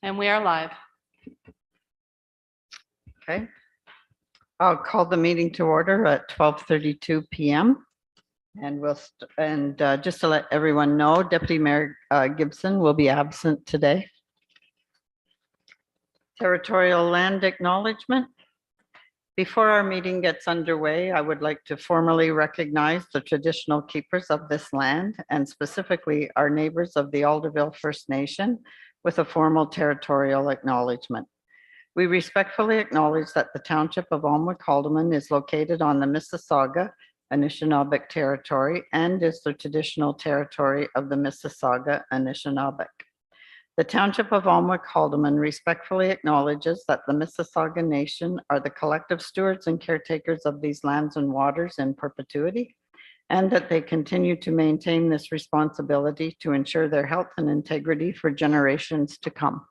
And we are live. Okay. I'll call the meeting to order at 12:32 PM. And just to let everyone know, Deputy Mayor Gibson will be absent today. Territorial land acknowledgement. Before our meeting gets underway, I would like to formally recognize the traditional keepers of this land and specifically our neighbors of the Alderville First Nation with a formal territorial acknowledgement. We respectfully acknowledge that the Township of Alnwick-Haldeman is located on the Mississauga, Anishinaabeg territory and is the traditional territory of the Mississauga Anishinaabeg. The Township of Alnwick-Haldeman respectfully acknowledges that the Mississauga Nation are the collective stewards and caretakers of these lands and waters in perpetuity, and that they continue to maintain this responsibility to ensure their health and integrity for generations to come.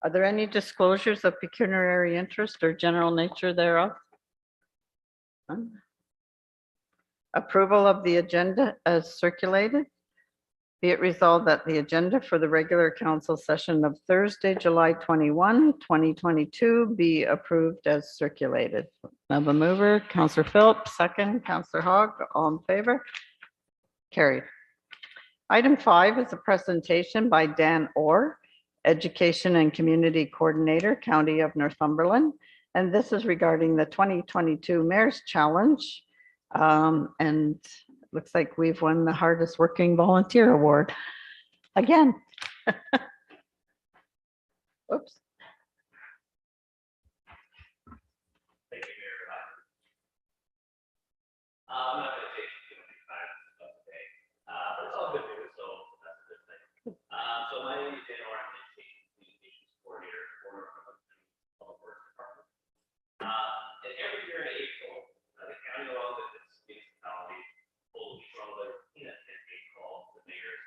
Are there any disclosures of pecuniary interest or general nature thereof? None. Approval of the agenda as circulated. Be it resolved that the agenda for the regular council session of Thursday, July 21, 2022 be approved as circulated. I have a mover, Councillor Phillips, second, Councillor Hogg, all in favor? Carried. Item 5 is a presentation by Dan Orr, Education and Community Coordinator, County of Northumberland. And this is regarding the 2022 Mayor's Challenge. And looks like we've won the hardest working volunteer award again. Oops. Thank you, Mayor. I'm not going to take too much time today, but it's all good news, so that's a good thing. So my name is Dan Orr, I'm the Education Communications Coordinator for Northumberland Public Works Department. And every year in April, the county, along with its municipality, holds each one of their peanut campaign called the Mayor's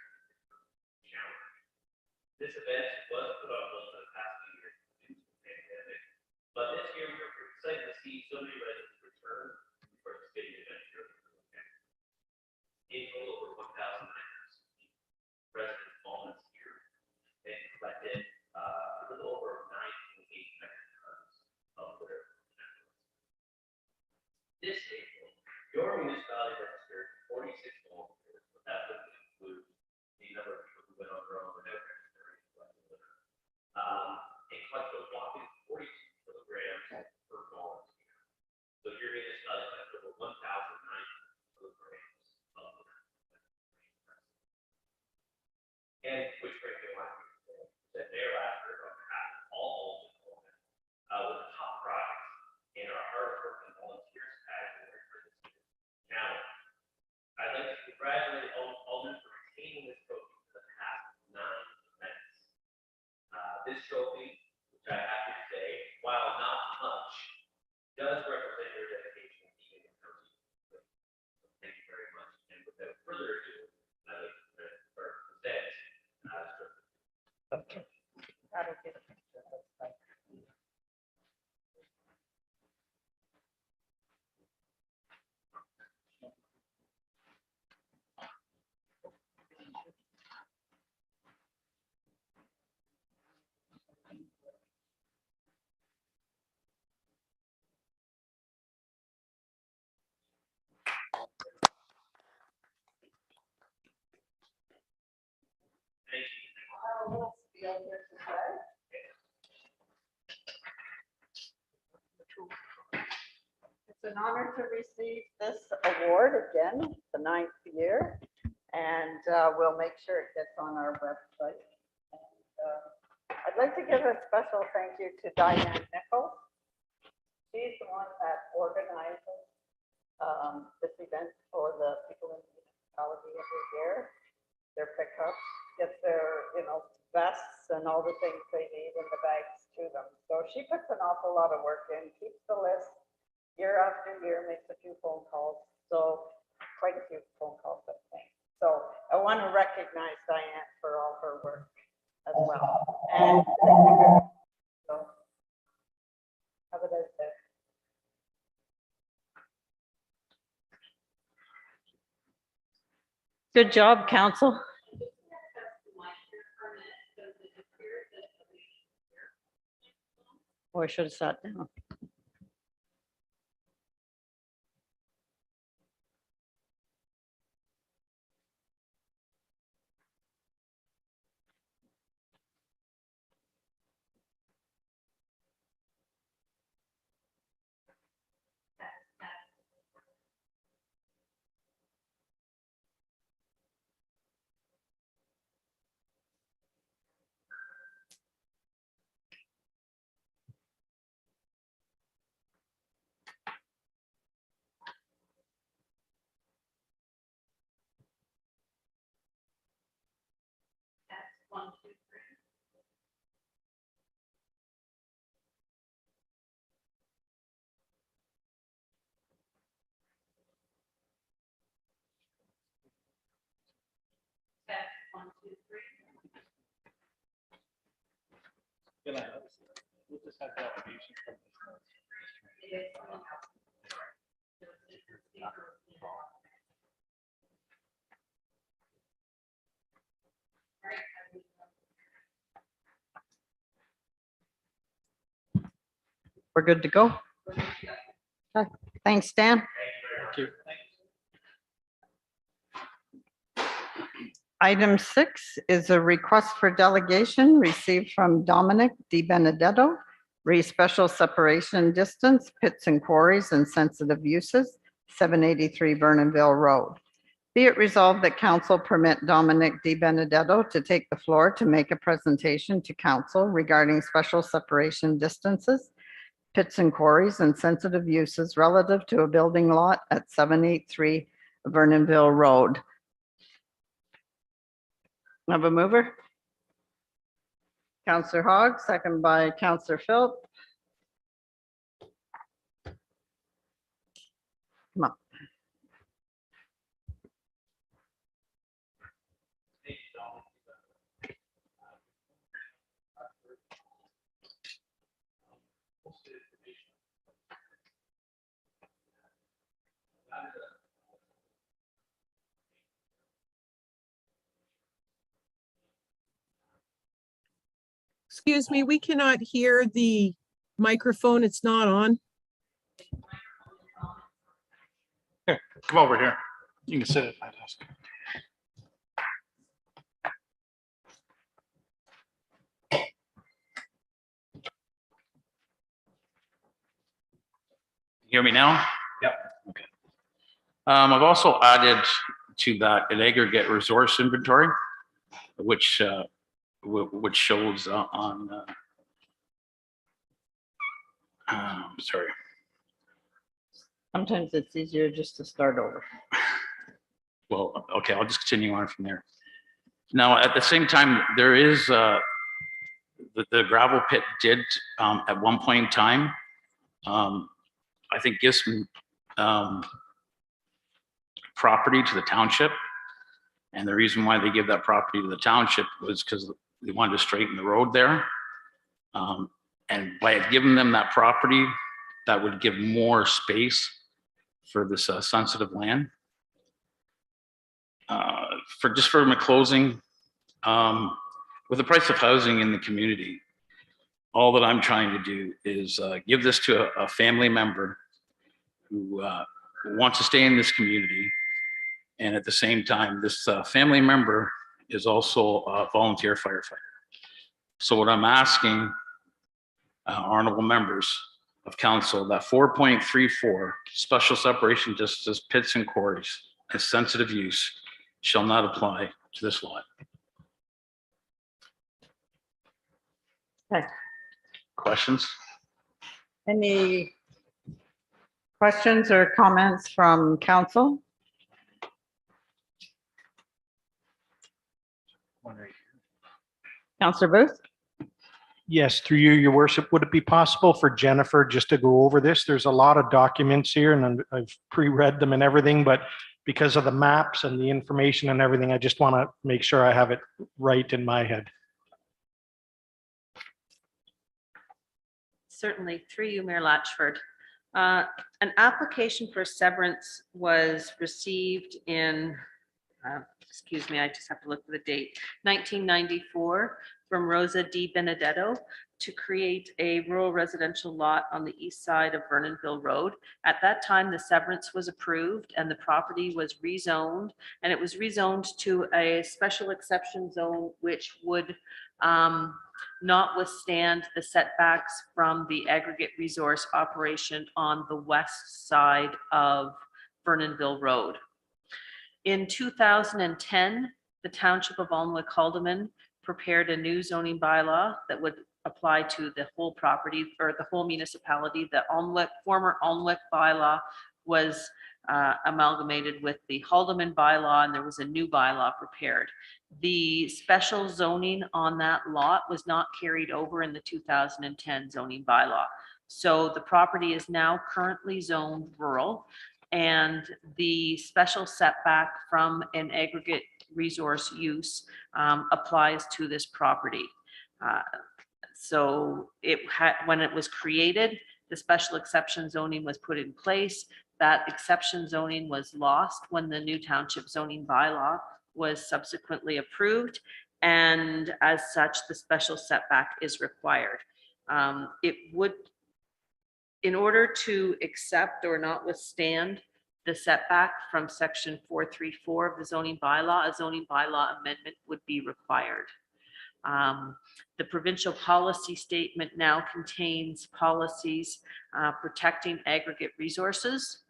Challenge. This event was put on hold for the past few years due to the pandemic, but this year we were excited to see so many residents return to participate in the event here. In total, over 1,900 residents volunteered and collected a little over 9.8 metric tons of litter. This April, your municipality registered 46 volunteers, but that doesn't include the number of people who went on their own without registering to collect the litter. It collected a whopping 42 kilograms per volunteer. So your municipality collected over 1,900 kilograms of litter. And which brings me one that thereafter, on behalf of all Aldermen, was the top prize in our hard-working volunteers category for this year. Now, I'd like to congratulate Aldermen for retaining this trophy for the past 9 events. This trophy, which I have to say, while not much, does represent your dedication to keeping the county safe. So thank you very much. And without further ado, I'd like to present this trophy. Okay. That'll get a picture. That's fine. Thank you. It's an honor to receive this award again, the 9th year, and we'll make sure it gets on our website. And, I'd like to give a special thank you to Diane Nichols. She's the one that organizes this event for the people in the municipality every year. Their pickups, get their, vests and all the things they need in the bags to them. So she puts an awful lot of work in, keeps the list year after year, makes a few phone calls. So quite a few phone calls, I think. So I want to recognize Diane for all her work as well. And so have a nice day. Good job, council. Oh, I should have sat down. We'll just have delegation from We're good to go. Okay. Thanks, Dan. Thank you. Item 6 is a request for delegation received from Dominic Di Benedetto, re special separation distance, pits and quarries and sensitive uses, 783 Vernonville Road. Be it resolved that council permit Dominic Di Benedetto to take the floor to make a presentation to council regarding special separation distances, pits and quarries and sensitive uses relative to a building lot at 783 Vernonville Road. Have a mover? Counselor Hogg, second by Counselor Philp. Come on. Excuse me, we cannot hear the microphone. It's not on. Come over here. You can sit at my desk. Hear me now? Yep. Okay. I've also added to that an aggregate resource inventory, which shows on. Sorry. Sometimes it's easier just to start over. Well, okay, I'll just continue on from there. Now, at the same time, there is the gravel pit did at one point in time, I think, give some property to the township. And the reason why they give that property to the township was because they wanted to straighten the road there. And by giving them that property, that would give more space for this sensitive land. For my closing, with the price of housing in the community, all that I'm trying to do is give this to a family member who wants to stay in this community. And at the same time, this family member is also a volunteer firefighter. So what I'm asking honorable members of council, that 4.34 special separation distance, pits and quarries and sensitive use shall not apply to this lot. Okay. Questions? Any questions or comments from council? Counselor Booth? Yes, through you, your worship, would it be possible for Jennifer just to go over this? There's a lot of documents here and I've pre-read them and everything, but because of the maps and the information and everything, I just want to make sure I have it right in my head. Certainly, through you, Mayor Latchford. An application for severance was received in excuse me, I just have to look for the date, 1994, from Rosa D. Benedetto to create a rural residential lot on the east side of Vernonville Road. At that time, the severance was approved and the property was rezoned, and it was rezoned to a special exception zone, which would not withstand the setbacks from the aggregate resource operation on the west side of Vernonville Road. In 2010, the Township of Alnwick-Haldeman prepared a new zoning bylaw that would apply to the whole property or the whole municipality. The former Alnwick bylaw was amalgamated with the Haldeman bylaw, and there was a new bylaw prepared. The special zoning on that lot was not carried over in the 2010 zoning bylaw. So the property is now currently zoned rural, and the special setback from an aggregate resource use applies to this property. So when it was created, the special exception zoning was put in place. That exception zoning was lost when the new township zoning bylaw was subsequently approved. And as such, the special setback is required. In order to accept or not withstand the setback from section 434 of the zoning bylaw, a zoning bylaw amendment would be required. The provincial policy statement now contains policies protecting aggregate resources.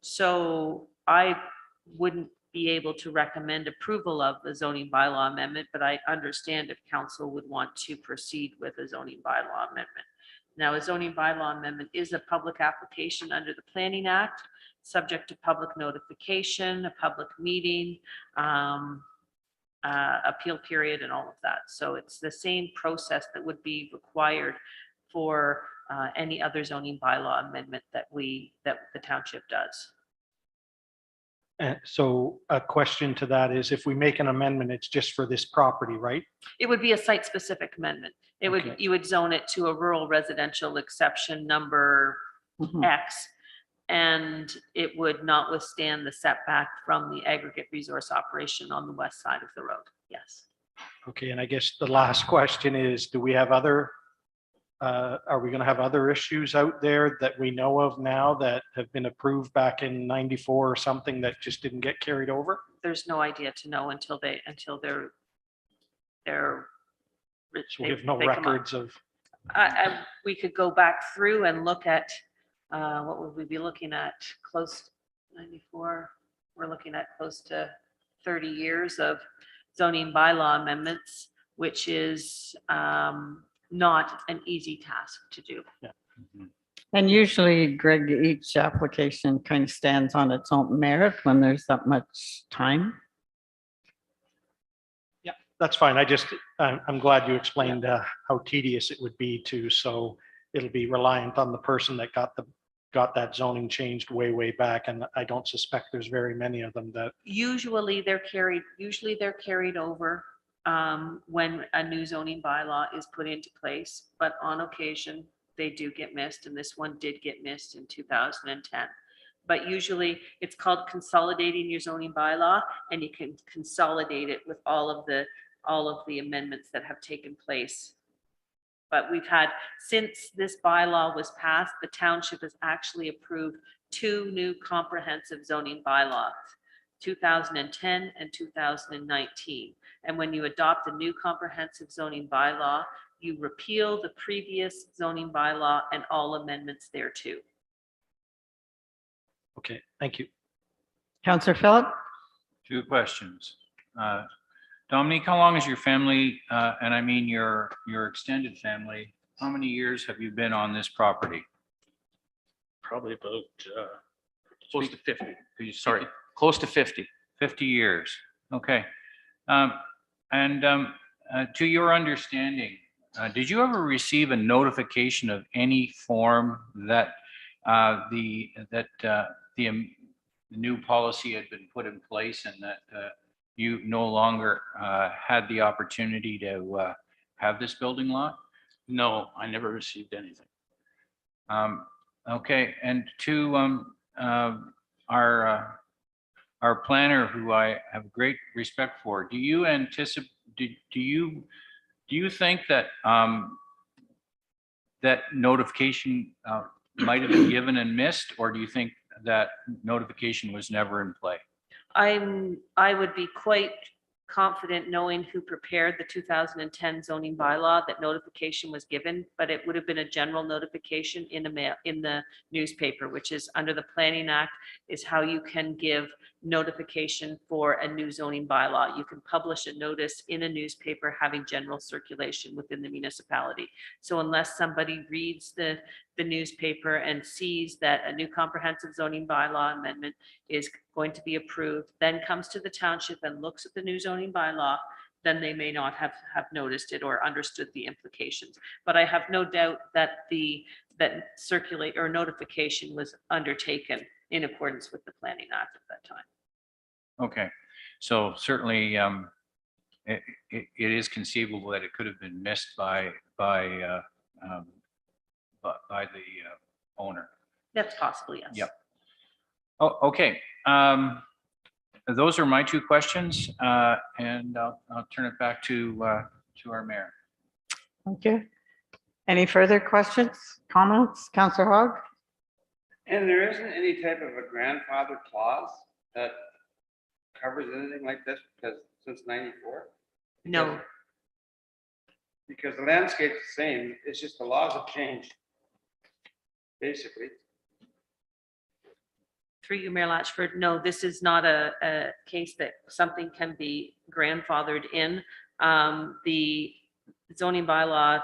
So I wouldn't be able to recommend approval of the zoning bylaw amendment, but I understand if council would want to proceed with a zoning bylaw amendment. Now, a zoning bylaw amendment is a public application under the Planning Act, subject to public notification, a public meeting, appeal period, and all of that. So it's the same process that would be required for any other zoning bylaw amendment that the township does. So a question to that is, if we make an amendment, it's just for this property, right? It would be a site-specific amendment. It would, Okay. you would zone it to a rural residential exception number X, and it would not withstand the setback from the aggregate resource operation on the west side of the road. Yes. Okay, and I guess the last question is, do we have other, are we going to have other issues out there that we know of now that have been approved back in 94 or something that just didn't get carried over? There's no idea to know until they're So we have no they come up. records of, We could go back through and look at, what would we be looking at? Close 94, we're looking at close to 30 years of zoning bylaw amendments, which is not an easy task to do. And usually, Greg, each application kind of stands on its own merit when there's that much time. that's fine. I'm glad you explained how tedious it would be to, so it'll be reliant on the person that got that zoning changed way back, and I don't suspect there's very many of them that. Usually they're carried over when a new zoning bylaw is put into place, but on occasion they do get missed, and this one did get missed in 2010. But usually it's called consolidating your zoning bylaw, and you can consolidate it with all of the amendments that have taken place. But we've had, since this bylaw was passed, the township has actually approved 2 new comprehensive zoning bylaws, 2010 and 2019. And when you adopt a new comprehensive zoning bylaw, you repeal the previous zoning bylaw and all amendments thereto. Okay, thank you. Councillor Phillip? 2 questions. Dominique, how long is your family, and I mean your extended family, how many years have you been on this property? Probably about close to 50. Sorry, close to 50. 50 years. Okay. To your understanding, did you ever receive a notification of any form that the new policy had been put in place and that you no longer had the opportunity to have this building lot? No, I never received anything. Okay, and to our our planner, who I have great respect for, do you anticipate, do you think that, that notification might have been given and missed, or do you think that notification was never in play? I would be quite confident knowing who prepared the 2010 zoning bylaw that notification was given, but it would have been a general notification in the newspaper, which is under the Planning Act, is how you can give notification for a new zoning bylaw. You can publish a notice in a newspaper having general circulation within the municipality. So unless somebody reads the newspaper and sees that a new comprehensive zoning bylaw amendment is going to be approved, then comes to the township and looks at the new zoning bylaw, then they may not have noticed it or understood the implications. But I have no doubt that that circulate or notification was undertaken in accordance with the Planning Act at that time. Okay, so certainly it is conceivable that it could have been missed by the owner. That's possible, yes. Yep. Oh, okay. Those are my two questions, and I'll turn it back to our mayor. Okay. Any further questions, comments, Councillor Hogg? And there isn't any type of a grandfather clause that covers anything like this, because since '94? No, Because the landscape's the same, it's just the laws have changed, basically. through you, Mayor Latchford, no, this is not a case that something can be grandfathered in. The zoning bylaw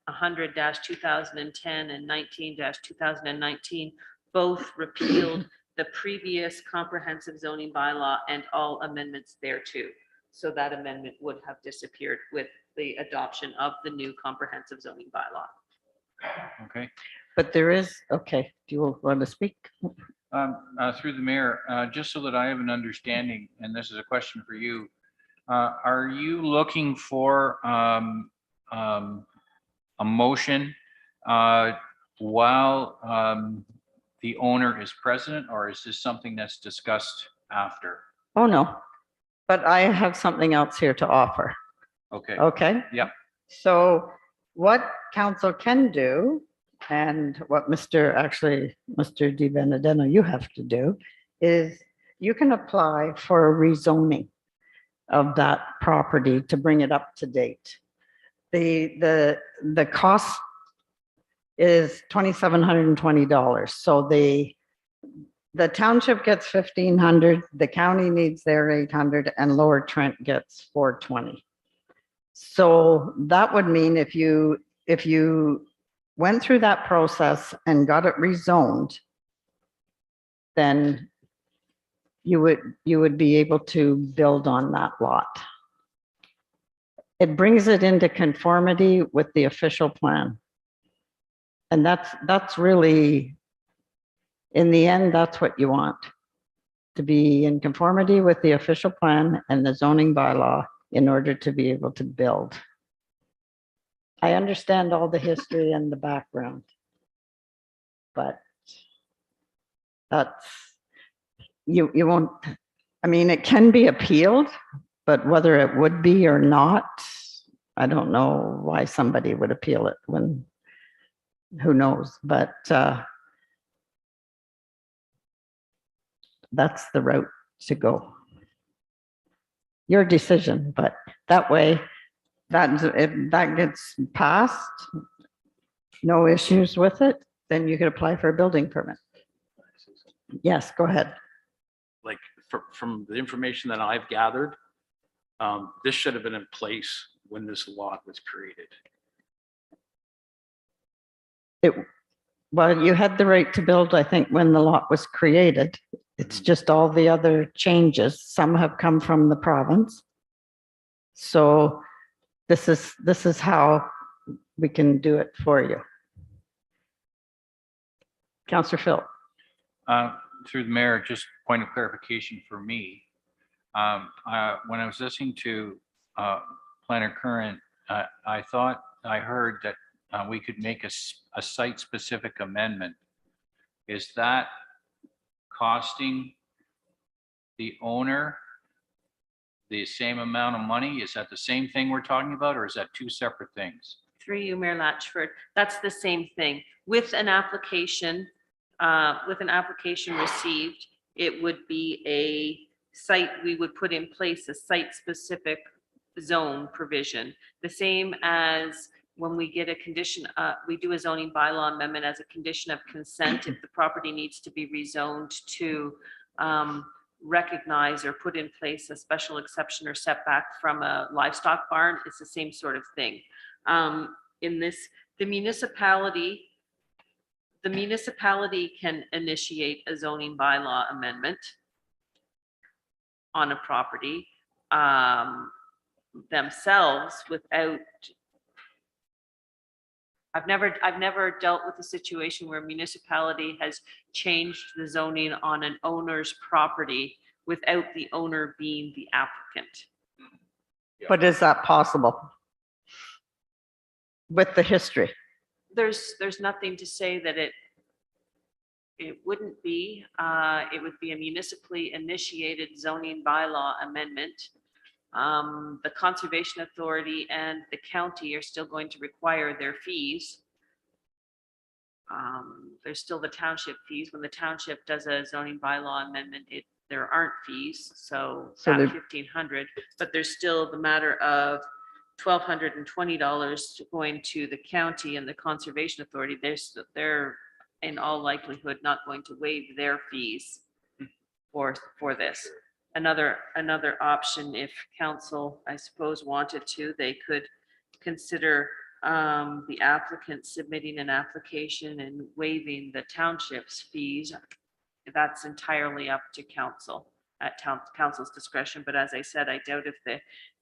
100-2010 and 19-2019 both repealed the previous comprehensive zoning bylaw and all amendments thereto. So that amendment would have disappeared with the adoption of the new comprehensive zoning bylaw. Okay. But there is, okay, do you want to speak? Through the mayor, just so that I have an understanding, and this is a question for you, are you looking for a motion while the owner is present, or is this something that's discussed after? Oh, no, but I have something else here to offer. Okay. Okay? Yep. So what council can do, and what Mr. Di Benedetto, you have to do, is you can apply for a rezoning of that property to bring it up to date. The cost is $2,720. So the township gets $1,500, the county needs their $800, and Lower Trent gets $420. So that would mean if you went through that process and got it rezoned, then you would be able to build on that lot. It brings it into conformity with the official plan. And that's really, in the end, that's what you want, to be in conformity with the official plan and the zoning bylaw in order to be able to build. I understand all the history and the background, but that's, you won't, I mean, it can be appealed, but whether it would be or not, I don't know why somebody would appeal it when, who knows, but that's the route to go. Your decision, but that way, if that gets passed, no issues with it, then you could apply for a building permit. Yes, go ahead. Like from the information that I've gathered, this should have been in place when this lot was created. Well, you had the right to build, I think, when the lot was created. It's just all the other changes. Some have come from the province. So this is how we can do it for you. Councillor Phil. Through the mayor, just point of clarification for me. When I was listening to Planner Current, I thought I heard that we could make a site-specific amendment. Is that costing the owner the same amount of money? Is that the same thing we're talking about, or is that two separate things? Through you, Mayor Latchford, that's the same thing. With an application received, it would be a site, we would put in place a site-specific zone provision. The same as when we get a condition, we do a zoning bylaw amendment as a condition of consent if the property needs to be rezoned to recognize or put in place a special exception or setback from a livestock barn. It's the same sort of thing. In this, the municipality can initiate a zoning bylaw amendment on a property themselves without. I've never dealt with a situation where a municipality has changed the zoning on an owner's property without the owner being the applicant. But is that possible? With the history? There's nothing to say that it wouldn't be. It would be a municipally initiated zoning bylaw amendment. The Conservation Authority and the county are still going to require their fees. There's still the township fees. When the township does a zoning bylaw amendment, there aren't fees, so So that there- 1,500, but there's still the matter of $1,220 going to the county and the Conservation Authority. They're in all likelihood not going to waive their fees for this. Another option, if council, I suppose, wanted to, they could consider the applicant submitting an application and waiving the township's fees. That's entirely up to council, at council's discretion. But as I said, I doubt if the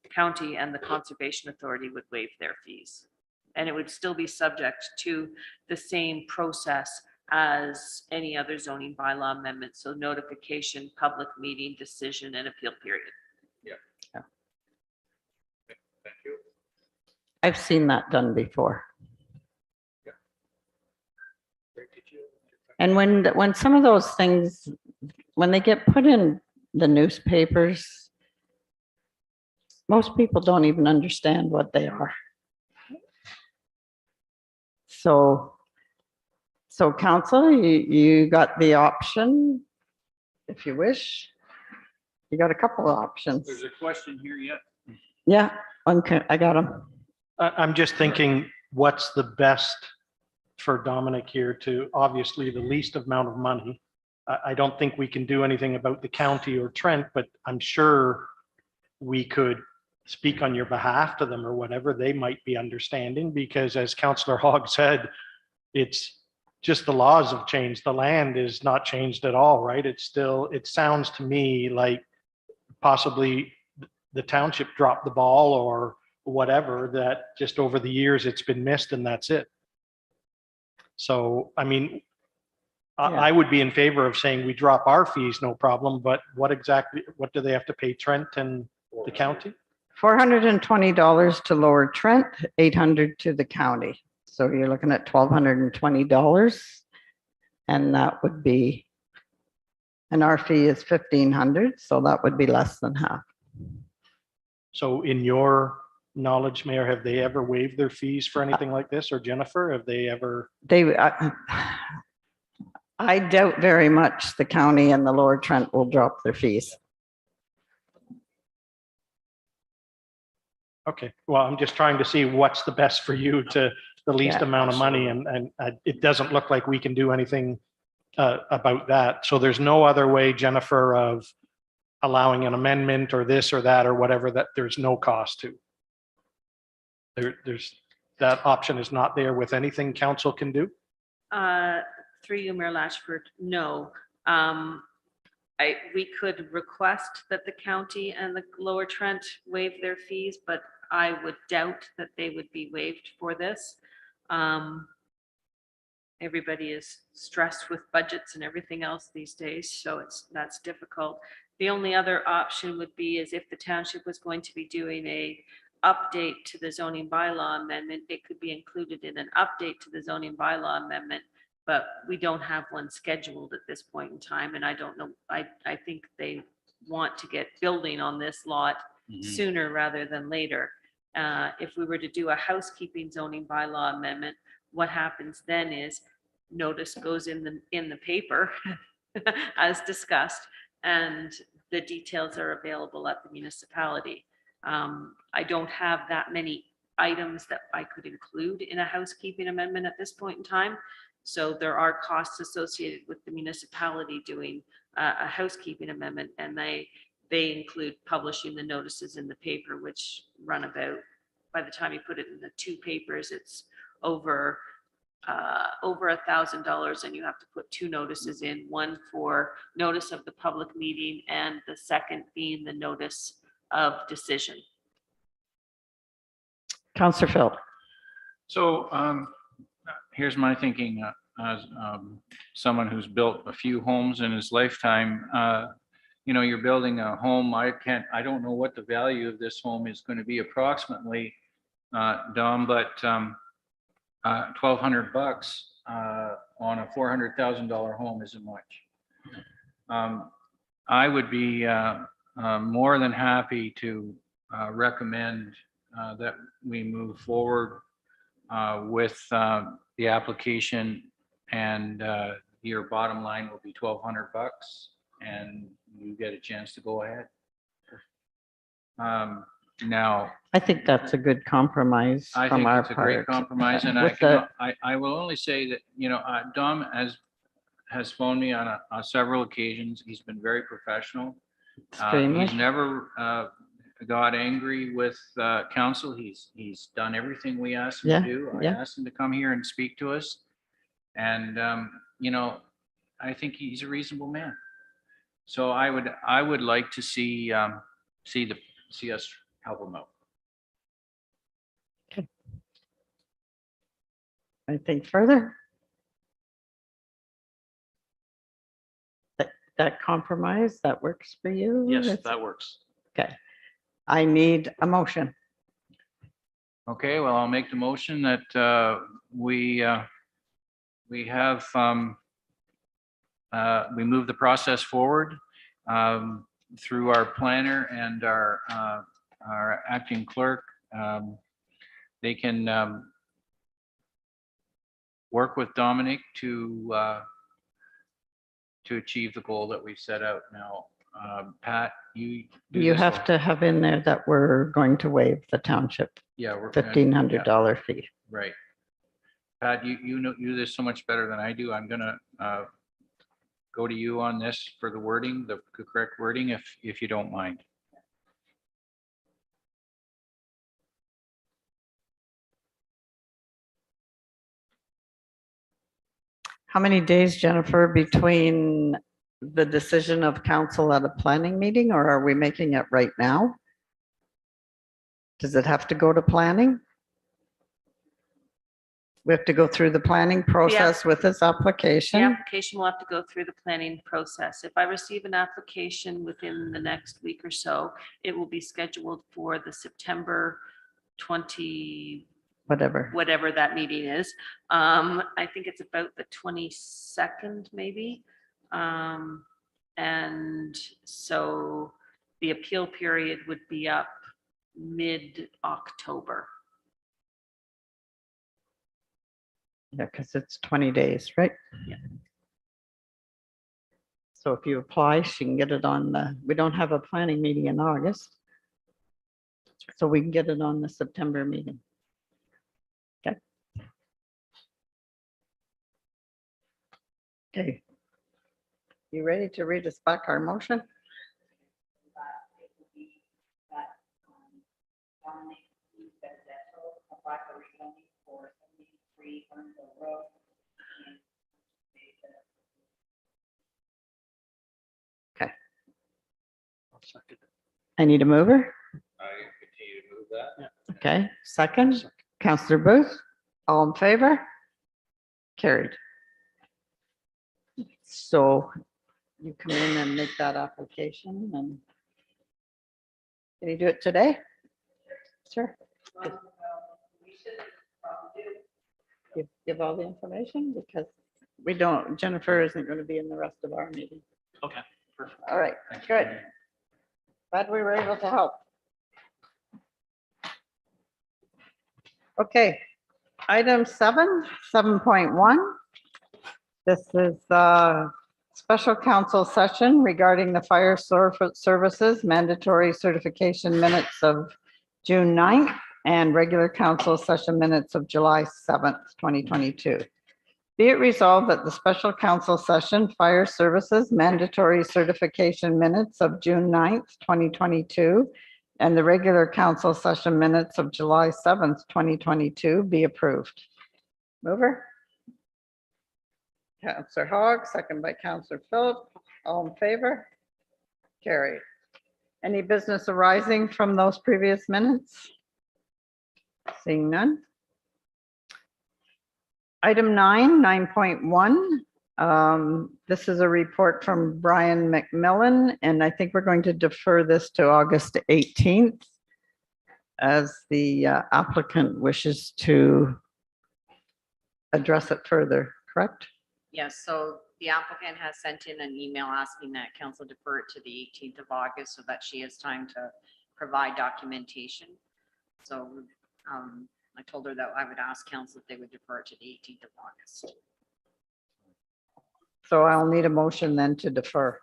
county and the Conservation Authority would waive their fees. And it would still be subject to the same process as any other zoning bylaw amendment. So notification, public meeting, decision, and appeal period. Thank you. I've seen that done before. And when some of those things, when they get put in the newspapers, most people don't even understand what they are. So council, you got the option, if you wish. You got a couple of options. There's a question here yet. Yeah, okay, I got them. I'm just thinking, what's the best for Dominic here to, obviously, the least amount of money. I don't think we can do anything about the county or Trent, but I'm sure we could speak on your behalf to them or whatever they might be understanding, because as Councillor Hogg said, it's just the laws have changed. The land is not changed at all, right? It's still, it sounds to me like possibly the township dropped the ball or whatever, that just over the years it's been missed and that's it. So, I mean, I would be in favor of saying we drop our fees, no problem, but what do they have to pay Trent and the county? $420 to Lower Trent, $800 to the county. So you're looking at $1,220. And that would be, and our fee is $1,500, so that would be less than half. So in your knowledge, Mayor, have they ever waived their fees for anything like this? Or Jennifer, have they ever? I doubt very much the county and the Lower Trent will drop their fees. Okay, well, I'm just trying to see what's the best for you to the least Yeah, amount of money, and it doesn't look like we can do anything about that. So there's no other way, Jennifer, of allowing an amendment or this or that or whatever, that there's no cost to. There's that option is not there with anything council can do. Through you, Mayor Lashford, no. We could request that the county and the Lower Trent waive their fees, but I would doubt that they would be waived for this. Everybody is stressed with budgets and everything else these days, so that's difficult. The only other option would be is if the township was going to be doing a update to the zoning bylaw amendment, it could be included in an update to the zoning bylaw amendment, but we don't have one scheduled at this point in time, and I don't know, I think they want to get building on this lot Mhm. sooner rather than later. If we were to do a housekeeping zoning bylaw amendment, what happens then is notice goes in the paper as discussed, and the details are available at the municipality. I don't have that many items that I could include in a housekeeping amendment at this point in time. So there are costs associated with the municipality doing a housekeeping amendment, and they include publishing the notices in the paper, which run about, by the time you put it in the two papers, it's over $1,000, and you have to put two notices in, one for notice of the public meeting and the second being the notice of decision. Counselor Phil. So here's my thinking as someone who's built a few homes in his lifetime. You know, you're building a home. I don't know what the value of this home is going to be approximately, Dom, but $1,200 on a $400,000 home isn't much. I would be more than happy to recommend that we move forward with the application, and your bottom line will be $1,200, and you get a chance to go ahead. Now, I think that's a good compromise I from think our it's a great part. compromise, and With the- I will only say that, you know, Dom has phoned me on several occasions. He's been very professional. Extremely. He's never got angry with council. He's done everything we asked him Yeah, to do. I yeah. asked him to come here and speak to us. And, you know, I think he's a reasonable man. So I would like to see us help him out. Anything further? That compromise, that works for you? Yes, It's- that works. Okay. I need a motion. Okay, well, I'll make the motion that we have, we move the process forward through our planner and our acting clerk. They can work with Dominic to achieve the goal that we've set out now. Pat, you. do You this have one. to have in there that we're going to waive the township Yeah, we're. $1,500 fee. Right. Pat, you know, you do this so much better than I do. I'm gonna go to you on this for the wording, the correct wording, if you don't mind. How many days, Jennifer, between the decision of council at a planning meeting, or are we making it right now? Does it have to go to planning? We have to go through the planning process with this The application? application will have to go through the planning process. If I receive an application within the next week or so, it will be scheduled for the September 20, Whatever. whatever that meeting is. I think it's about the 22nd, maybe. And so the appeal period would be up mid-October. Yeah, because it's 20 days, right? Yeah. So if you apply, she can get it on the, we don't have a planning meeting in August. So we can get it on the September meeting. Okay. Okay. You ready to read us back our motion? Okay. I need a mover. I continue to move that. Okay, second, Counselor Booth, all in favor? Carried. So you come in and make that application, and can you do it today? Sure. Give all the information, because we don't, Jennifer isn't going to be in the rest of our meeting. Okay, perfect. All right, Thanks, good. Brian. Glad we were able to help. Okay, item 7.1. This is the special council session regarding the fire services mandatory certification minutes of June 9th and regular council session minutes of July 7th, 2022. Be it resolved that the special council session fire services mandatory certification minutes of June 9th, 2022, and the regular council session minutes of July 7th, 2022 be approved. Mover? Counselor Hogg, second by Counselor Philip. All in favor? Carried. Any business arising from those previous minutes? Seeing none. Item 9.1. This is a report from Brian McMillan, and I think we're going to defer this to August 18th as the applicant wishes to address it further, correct? Yes, so the applicant has sent in an email asking that council defer it to the 18th of August so that she has time to provide documentation. So I told her that I would ask council if they would defer it to the 18th of August. So I'll need a motion then to defer.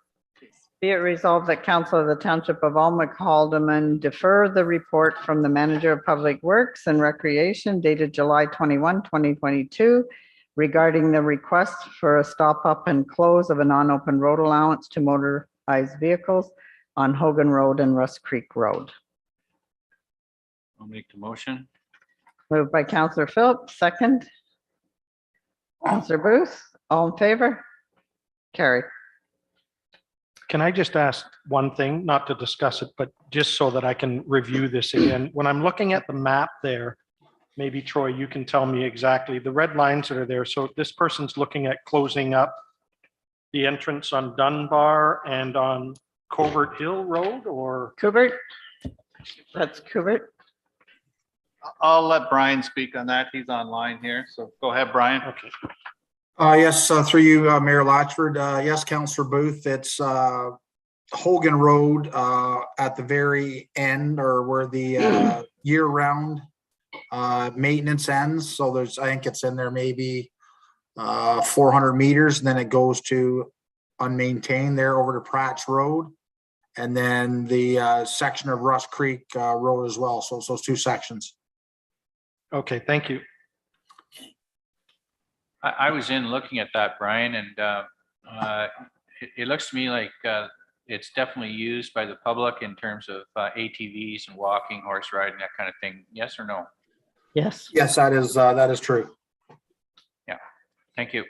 Be it resolved that council of the Township of Almac Haldeman defer the report from the Manager of Public Works and Recreation dated July 21, 2022 regarding the request for a stop up and close of a non-open road allowance to motorized vehicles on Hogan Road and Rust Creek Road. I'll make the motion. Moved by Counselor Phillips, second. Counselor Booth, all in favor? Carried. Can I just ask one thing, not to discuss it, but just so that I can review this again? When I'm looking at the map there, maybe Troy, you can tell me exactly the red lines that are there. So this person's looking at closing up the entrance on Dunbar and on Covert Hill Road, or? Kubert? That's Kubert. I'll let Brian speak on that. He's online here. So go ahead, Brian. Okay. Yes, through you, Mayor Latchford. Yes, Councillor Booth, it's Hogan Road at the very end, or where the year-round maintenance ends. So there's, I think it's in there maybe 400 meters, and then it goes to unmaintained there over to Pratt's Road, and then the section of Rust Creek Road as well. So it's those two sections. Okay, thank you. I was in looking at that, Brian, and it looks to me like it's definitely used by the public in terms of ATVs and walking, horse riding, that kind of thing. Yes or no? Yes. Yes, that is true. Yeah, thank you.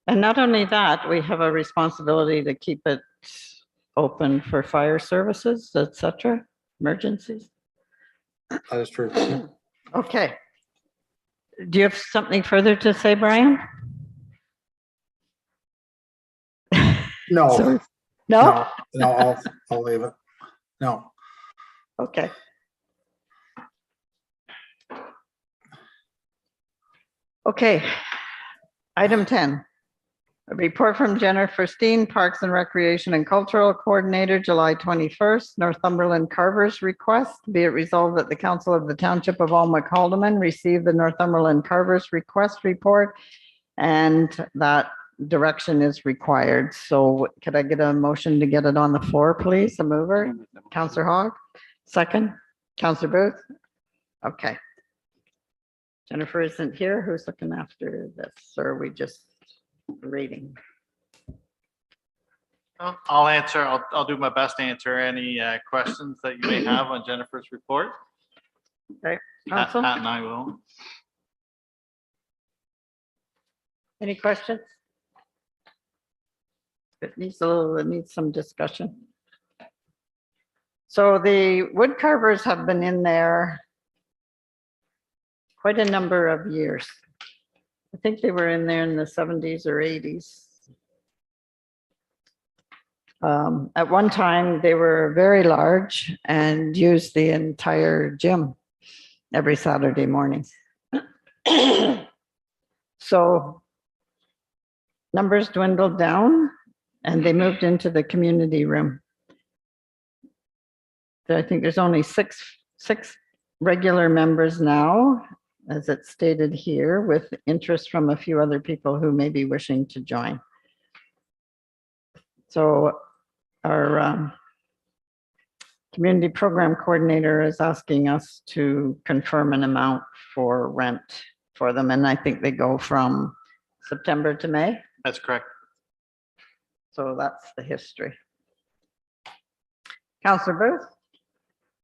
And not only that, we have a responsibility to keep it open for fire services, etc., emergencies. That is true. Okay. Do you have something further to say, Brian? No, Sorry. No? no, I'll leave it. No. Okay. Okay. Item 10. A report from Jennifer Steen, Parks and Recreation and Cultural Coordinator, July 21st, Northumberland Carvers request. Be it resolved that the Council of the Township of Almac Haldeman receive the Northumberland Carvers request report, and that direction is required. So could I get a motion to get it on the floor, please? A mover, Councillor Hogg, second, Councillor Booth. Okay. Jennifer isn't here. Who's looking after this? Or are we just reading? I'll answer. I'll do my best to answer any questions that you may have on Jennifer's report. Okay, Pat Council, and I will. any questions? It needs some discussion. So the wood carvers have been in there quite a number of years. I think they were in there in the 70s or 80s. At one time, they were very large and used the entire gym every Saturday morning. So numbers dwindled down and they moved into the community room. I think there's only six regular members now, as it's stated here, with interest from a few other people who may be wishing to join. So our community program coordinator is asking us to confirm an amount for rent for them, and I think they go from September to May. That's correct. So that's the history. Councillor Booth?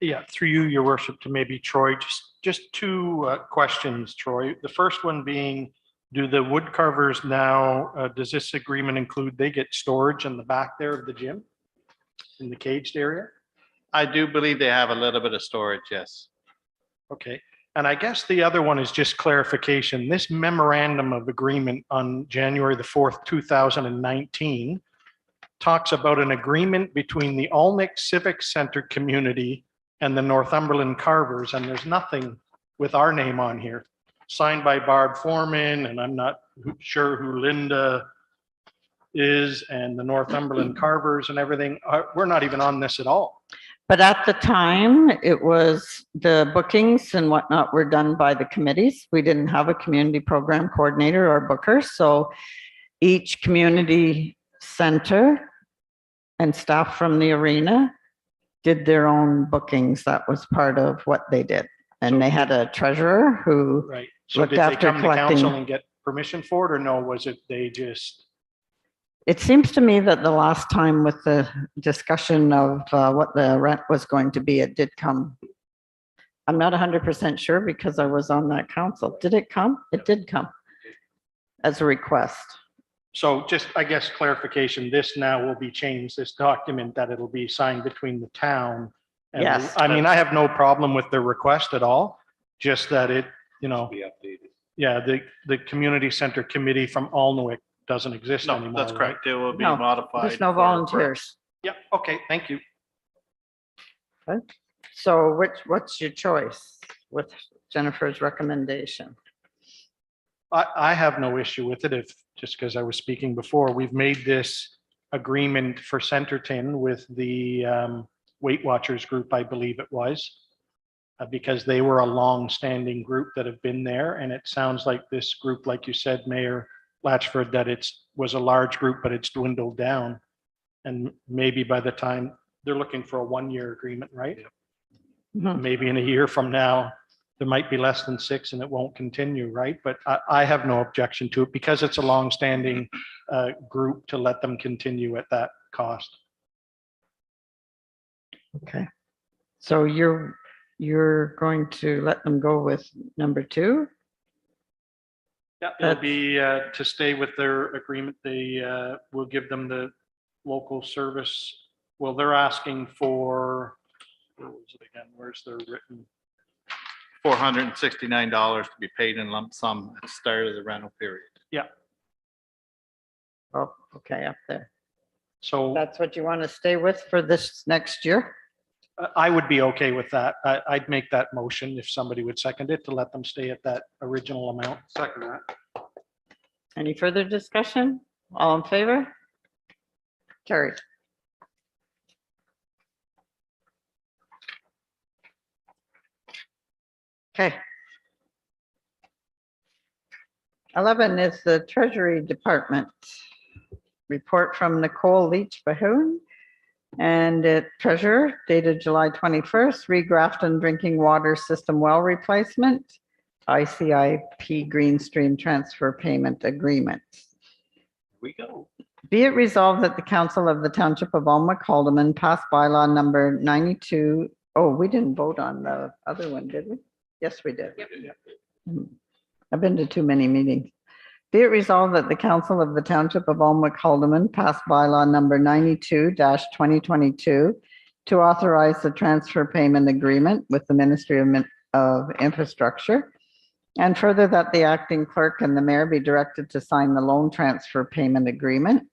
Yeah, through you, your worship, to maybe Troy, just two questions, Troy. The first one being, do the wood carvers now, does this agreement include they get storage in the back there of the gym? In the caged area? I do believe they have a little bit of storage, yes. Okay. And I guess the other one is just clarification. This memorandum of agreement on January the 4th, 2019 talks about an agreement between the Alnwick Civic Center community and the Northumberland Carvers, and there's nothing with our name on here. Signed by Barb Foreman, and I'm not sure who Linda is, and the Northumberland Carvers and everything. We're not even on this at all. But at the time, it was the bookings and whatnot were done by the committees. We didn't have a community program coordinator or booker. So each community center and staff from the arena did their own bookings. That was part of what they did. And they had a treasurer who Right. So looked did they after come to council collecting. and get permission for it, or no, was it they just? It seems to me that the last time with the discussion of what the rent was going to be, it did come. I'm not 100% sure because I was on that council. Did it come? It did come as a request. So just, I guess, clarification, this now will be changed, this document, that it'll be signed between the town. And Yes. I mean, I have no problem with the request at all, just that it, you know, Be updated. yeah, the community center committee from Alnwick doesn't exist No, anymore. that's right? correct. It will be No, modified. There's no for- volunteers. Yeah, okay, thank you. So what's your choice with Jennifer's recommendation? I have no issue with it if, just because I was speaking before, we've made this agreement for Centerton with the Weight Watchers group, I believe it was, because they were a long-standing group that have been there. And it sounds like this group, like you said, Mayor Latchford, that was a large group, but it's dwindled down. And maybe by the time, they're looking for a one-year agreement, right? Mhm. Maybe in a year from now, there might be less than 6 and it won't continue, right? But I have no objection to it because it's a long-standing group to let them continue at that cost. Okay. So you're going to let them go with number 2? Yeah, it'll be to stay with their agreement. They will give them the local service. Well, they're asking for, what was it again? Where's their written? $469 to be paid in lump sum at the start of the rental period. Oh, okay, up there. So That's what you want to stay with for this next year? I would be okay with that. I'd make that motion if somebody would second it to let them stay at that original amount. Second that. Any further discussion? All in favor? Carried. Okay. 11 is the Treasury Department. Report from Nicole Leach Bahoon. And treasurer dated July 21st, Regrafton Drinking Water System Well Replacement, ICIP Green Stream Transfer Payment Agreement. We go. Be it resolved that the Council of the Township of Alnwick Haldeman pass bylaw number 92. Oh, we didn't vote on the other one, did we? Yes, we did. I've been to too many meetings. Be it resolved that the Council of the Township of Alnwick Haldeman pass bylaw number 92-2022 to authorize the transfer payment agreement with the Ministry of Infrastructure. And further that the acting clerk and the mayor be directed to sign the loan transfer payment agreement.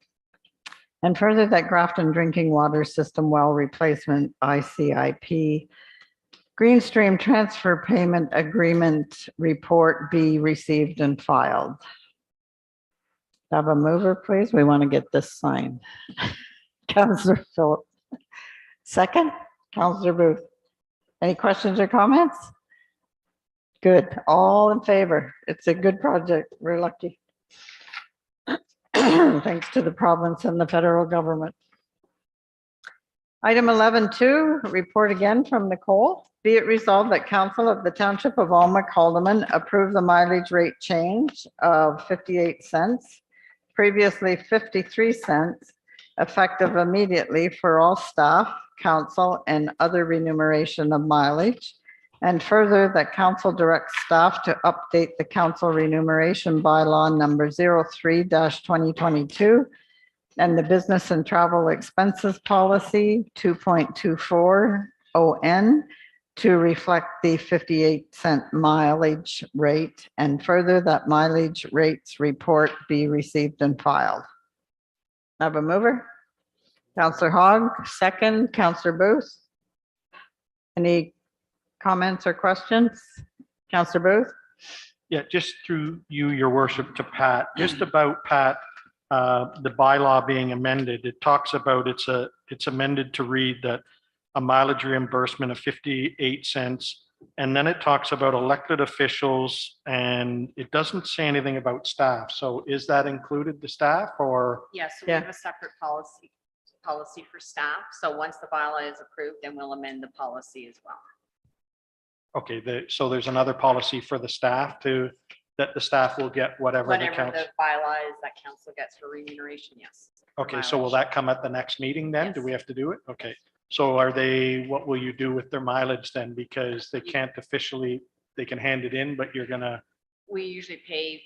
And further that Grafton Drinking Water System Well Replacement ICIP Green Stream Transfer Payment Agreement report be received and filed. Have a mover, please. We want to get this signed. Councillor Phillips. Second? Counselor Booth. Any questions or comments? Good. All in favor. It's a good project. We're lucky. Thanks to the province and the federal government. Item 11.2, report again from Nicole. Be it resolved that Council of the Township of Alma Calderman approve the mileage rate change of 58 cents, previously 53 cents, effective immediately for all staff, council, and other remuneration of mileage. And further, that council directs staff to update the council remuneration bylaw number 03-2022 and the business and travel expenses policy 2.24 ON to reflect the 58-cent mileage rate. And further, that mileage rates report be received and filed. Have a mover? Counselor Hogg, second. Counselor Booth. Any comments or questions? Counselor Booth? Yeah, just through you, your worship, to Pat, just about Pat, the bylaw being amended, it talks about it's amended to read that a mileage reimbursement of 58 cents. And then it talks about elected officials and it doesn't say anything about staff. So is that included the staff or? Yes, so we have a separate policy for staff. So once the bylaw is approved, then we'll amend the policy as well. Okay, so there's another policy for the staff that the staff will get whatever the Whatever council. the bylaw is that council gets for remuneration, yes. Okay, so will that come at the next meeting then? Do Yes. we have to do it? Okay. So what will you do with their mileage then? Because they can't officially, they can hand it in, but you're gonna, We usually pay,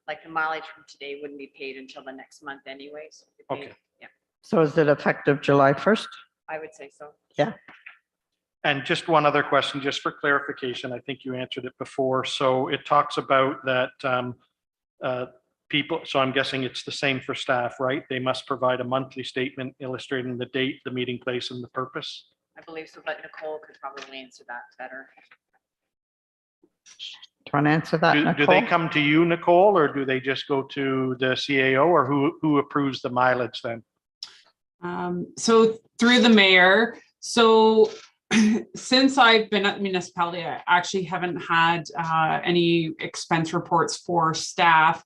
like the mileage from today wouldn't be paid until the next month anyway. So we pay- Okay. Yeah, So is it effective July 1st? I would say so. and just one other question, just for clarification, I think you answered it before. So it talks about that people, so I'm guessing it's the same for staff, right? They must provide a monthly statement illustrating the date, the meeting place, and the purpose. I believe so, but Nicole could probably answer that better. Do you want to answer that, Do Nicole? they come to you, Nicole, or do they just go to the CAO, or who approves the mileage then? So through the mayor, so since I've been at the municipality, I actually haven't had any expense reports for staff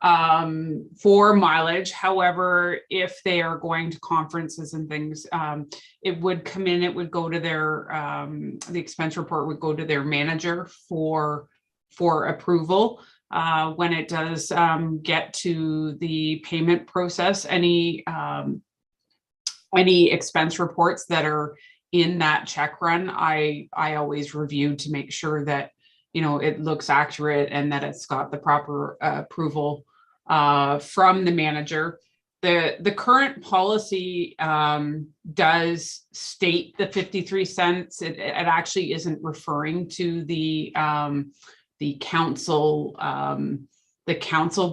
for mileage. However, if they are going to conferences and things, it would come in, it would go to their, the expense report would go to their manager for approval. When it does get to the payment process, any expense reports that are in that check run, I always review to make sure that, you know, it looks accurate and that it's got the proper approval from the manager. The current policy does state the 53 cents. It actually isn't referring to the council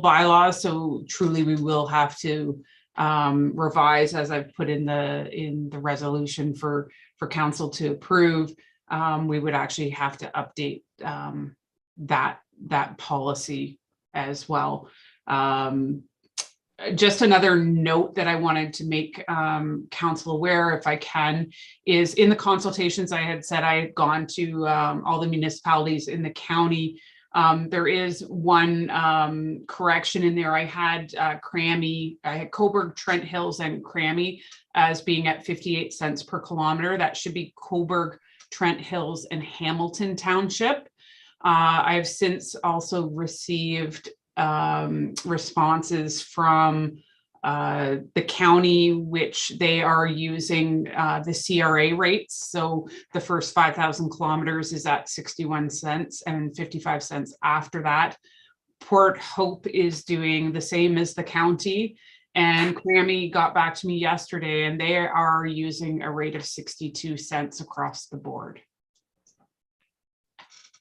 bylaws. So truly we will have to revise, as I've put in the resolution for council to approve. We would actually have to update that policy as well. Just another note that I wanted to make council aware, if I can, is in the consultations I had said I had gone to all the municipalities in the county. There is one correction in there. I had Cobourg, Trent Hills, and Crammy as being at 58 cents per kilometer. That should be Cobourg, Trent Hills, and Hamilton Township. I have since also received responses from the county, which they are using the CRA rates. So the first 5,000 kilometers is at 61 cents and 55 cents after that. Port Hope is doing the same as the county. And Crammy got back to me yesterday and they are using a rate of 62 cents across the board.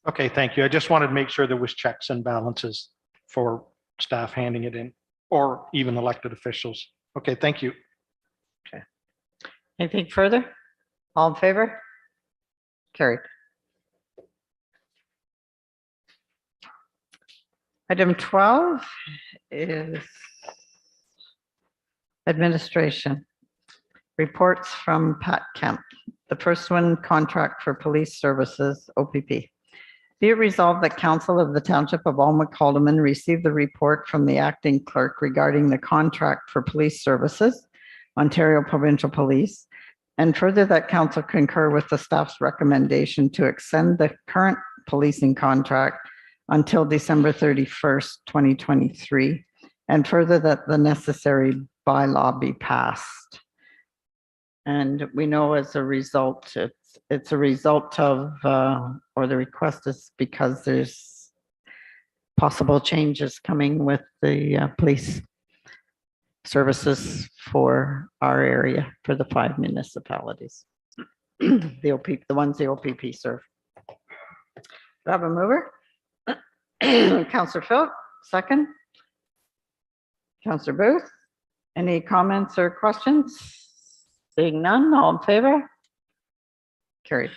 Okay, thank you. I just wanted to make sure there was checks and balances for staff handing it in, or even elected officials. Okay, thank you. Okay. Anything further? All in favor? Carried. Item 12 is administration. reports from Pat Kemp. The first one, contract for police services, OPP. Be it resolved that Council of the Township of Almac Haldeman receive the report from the acting clerk regarding the contract for police services, Ontario Provincial Police, and further that council concur with the staff's recommendation to extend the current policing contract until December 31st, 2023, and further that the necessary bylaw be passed. And we know as a result, it's a result of, or the request is because there's possible changes coming with the police services for our area, for the 5 municipalities. The ones the OPP serve. Do I have a mover? Councillor Philip, second. Councillor Booth, any comments or questions? Seeing none, all in favor? Carried.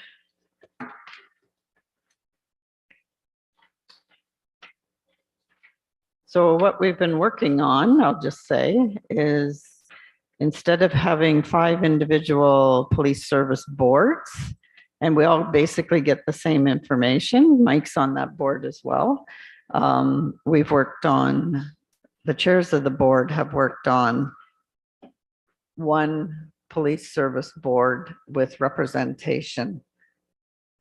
So what we've been working on, I'll just say, is instead of having 5 individual police service boards, and we all basically get the same information, Mike's on that board as well. We've worked on, the chairs of the board have worked on one police service board with representation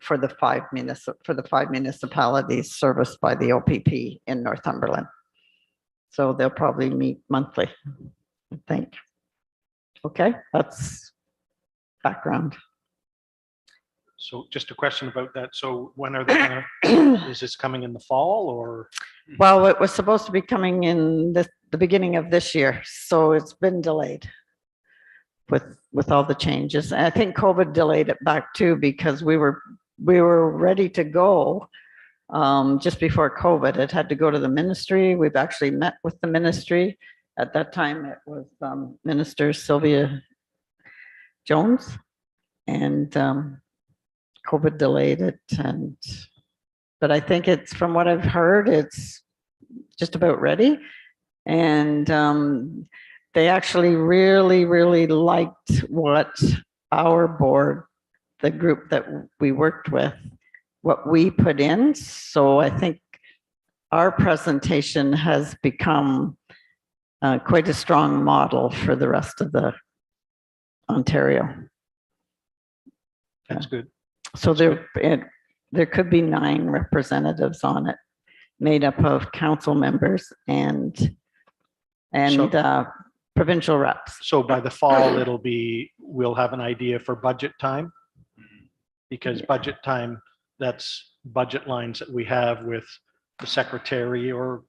for the 5 municipalities serviced by the OPP in Northumberland. So they'll probably meet monthly, I think. Okay, that's background. So just a question about that. So when are they gonna, is this coming in the fall or? Well, it was supposed to be coming in the beginning of this year, so it's been delayed with all the changes. And I think COVID delayed it back too, because we were ready to go just before COVID. It had to go to the ministry. We've actually met with the ministry. At that time, it was Minister Sylvia Jones, and COVID delayed it. But I think it's, from what I've heard, it's just about ready. And they actually really, really liked what our board, the group that we worked with, what we put in. So I think our presentation has become quite a strong model for the rest of the Ontario. That's good. So there could be 9 representatives on it, made up of council members and provincial reps. So by the fall, we'll have an idea for budget time. Because budget time, that's budget lines that we have with the secretary or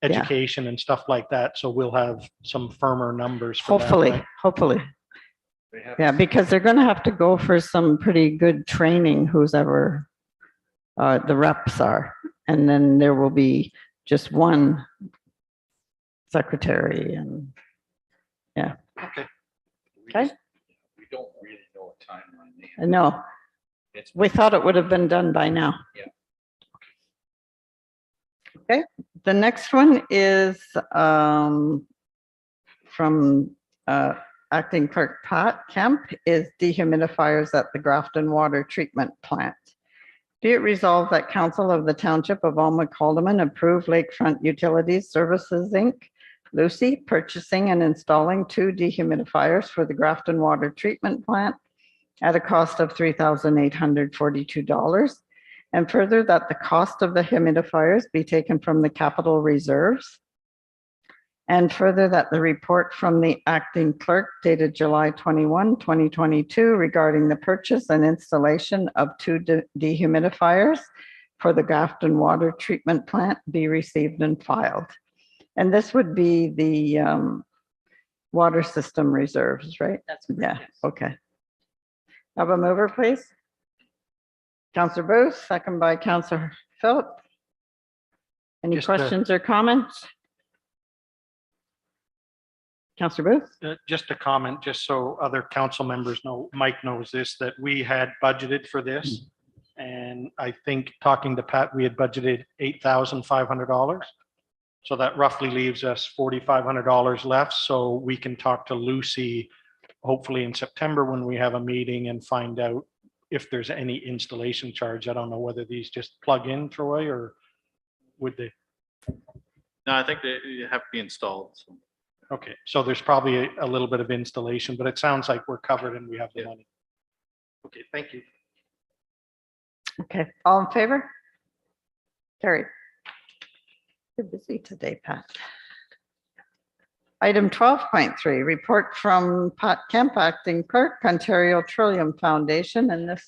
education and stuff like that. So we'll have some firmer numbers for that, Hopefully, right? hopefully. Yeah, because they're going to have to go for some pretty good training, who's ever the reps are. And then there will be just one secretary and Okay. Okay. We don't really know a timeline. I know. We thought it would have been done by now. Yeah. Okay, the next one is from Acting Clerk Pat Kemp, is dehumidifiers at the Grafton Water Treatment Plant. Be it resolved that Council of the Township of Almac Haldeman approve Lakefront Utilities Services, Inc., Lucy, purchasing and installing 2 dehumidifiers for the Grafton Water Treatment Plant at a cost of $3,842. And further, that the cost of the humidifiers be taken from the capital reserves. And further, that the report from the acting clerk dated July 21, 2022 regarding the purchase and installation of 2 dehumidifiers for the Grafton Water Treatment Plant be received and filed. And this would be the water system reserves, right? That's Yeah, okay. Have a mover, please. Councillor Booth, second by Councillor Philip. Any Just, questions or comments? Councillor Booth? Just a comment, just so other council members know, Mike knows this, that we had budgeted for this. And I think, talking to Pat, we had budgeted $8,500. So that roughly leaves us $4,500 left. So we can talk to Lucy, hopefully in September when we have a meeting, and find out if there's any installation charge. I don't know whether these just plug in, Troy, or would they? No, I think they have to be installed. So. Okay, so there's probably a little bit of installation, but it sounds like we're covered and we have the Yeah. money. Okay, thank you. Okay, all in favor? Carried. You're busy today, Pat. Item 12.3, report from Pat Kemp, acting clerk, Ontario Trillium Foundation, and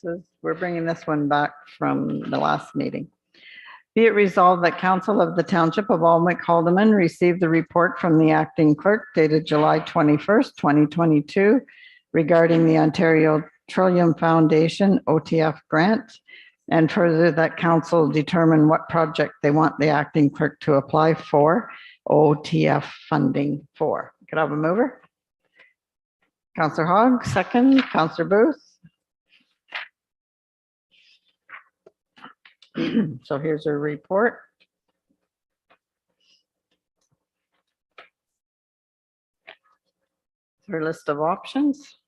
we're bringing this one back from the last meeting. Be it resolved that Council of the Township of Alnwick Haldeman received the report from the acting clerk dated July 21st, 2022, regarding the Ontario Trillium Foundation OTF grant, and further that council determine what project they want the acting clerk to apply for OTF funding for. Could I have a mover? Councillor Hogg, second. Councillor Booth. So here's a report. Her list of options.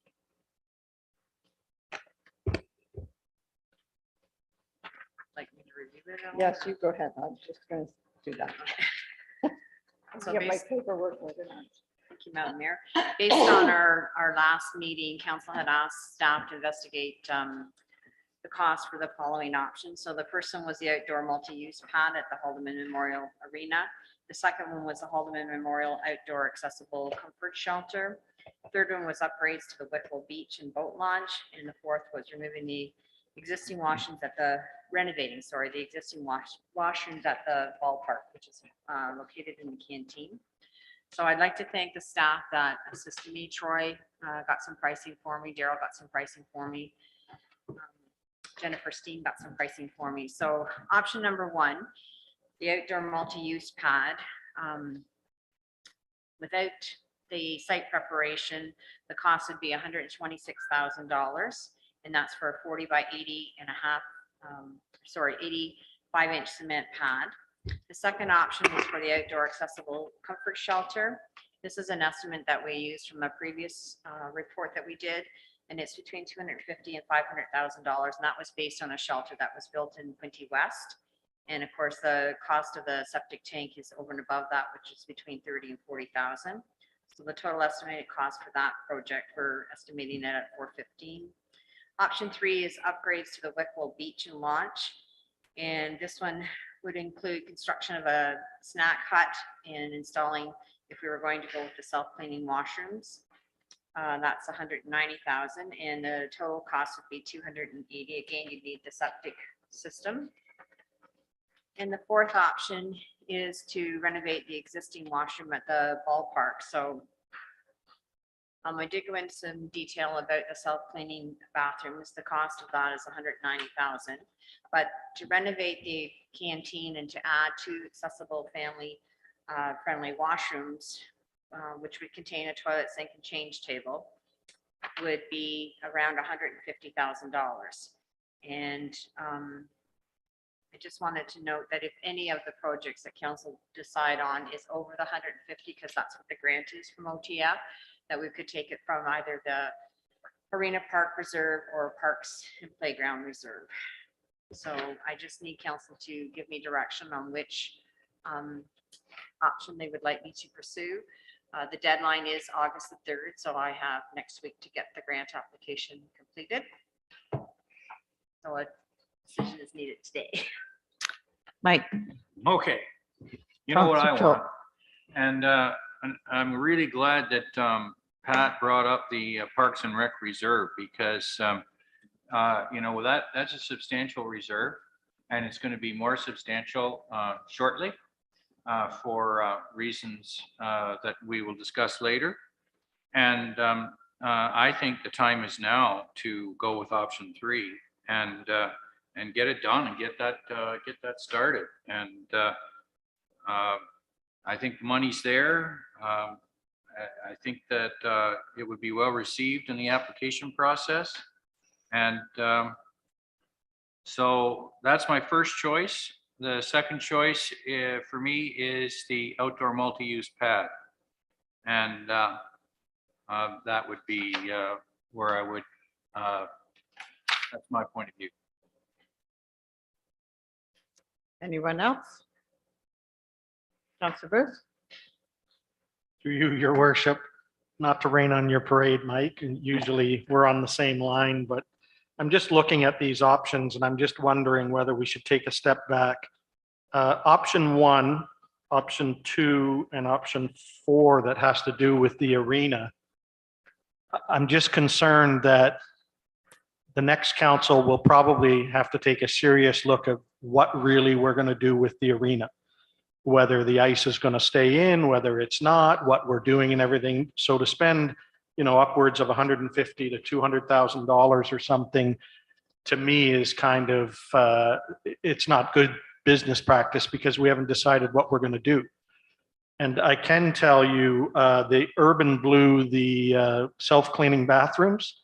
Like me to review it? at all? Yes, you go ahead. I'm just going to do that. So Get my based- paperwork organized. Thank you, Madam Mayor. Based on our last meeting, council had asked staff to investigate the cost for the following options. So the first one was the outdoor multi-use pad at the Haldeman Memorial Arena. The second one was the Haldeman Memorial Outdoor Accessible Comfort Shelter. Third one was upgrades to the Whitwell Beach and Boat Launch. And the fourth was removing the existing washrooms at the the existing washrooms at the ballpark, which is located in the canteen. So I'd like to thank the staff that assisted me. Troy got some pricing for me. Daryl got some pricing for me. Jennifer Steen got some pricing for me. So option number one, the outdoor multi-use pad. Without the site preparation, the cost would be $126,000. And that's for a 40 by 80 and a half, 85-inch cement pad. The second option is for the outdoor accessible comfort shelter. This is an estimate that we used from a previous report that we did, and it's between $250,000 and $500,000, and that was based on a shelter that was built in Quinte West. And of course, the cost of the septic tank is over and above that, which is between $30,000 and $40,000. So the total estimated cost for that project, we're estimating it at $415,000. Option three is upgrades to the Whitwell Beach and Launch, and this one would include construction of a snack hut and installing, if we were going to go with the self-cleaning washrooms. That's $190,000, and the total cost would be $280,000. Again, you'd need the septic system. And the fourth option is to renovate the existing washroom at the ballpark. So I did go into some detail about the self-cleaning bathrooms. The cost of that is $190,000. But to renovate the canteen and to add 2 accessible family friendly washrooms, which would contain a toilet, sink, and change table, would be around $150,000. And I just wanted to note that if any of the projects that council decide on is over the 150, because that's what the grant is from OTF, that we could take it from either the Arena Park Reserve or Parks and Playground Reserve. So I just need council to give me direction on which option they would like me to pursue. The deadline is August the 3rd, so I have next week to get the grant application completed. So a decision is needed today. Mike. Okay. You know what I Councillor want? And I'm really glad that Pat brought up the Parks and Rec Reserve, because you know, that's a substantial reserve, and it's going to be more substantial shortly for reasons that we will discuss later. And I think the time is now to go with option 3 and get it done and get that started. And I think the money's there. I think that it would be well received in the application process. And so that's my first choice. The second choice for me is the outdoor multi-use pad. And that would be where I would, that's my point of view. Anyone else? Councillor Booth? Through you, your worship, not to rain on your parade, Mike, and usually we're on the same line, but I'm just looking at these options and I'm just wondering whether we should take a step back. Option 1, option 2, and option 4 that has to do with the arena. I'm just concerned that the next council will probably have to take a serious look at what really we're going to do with the arena. Whether the ice is going to stay in, whether it's not, what we're doing and everything. So to spend, upwards of $150,000 to $200,000 or something, to me is kind of, it's not good business practice because we haven't decided what we're going to do. And I can tell you, the Urban Blue, the self-cleaning bathrooms,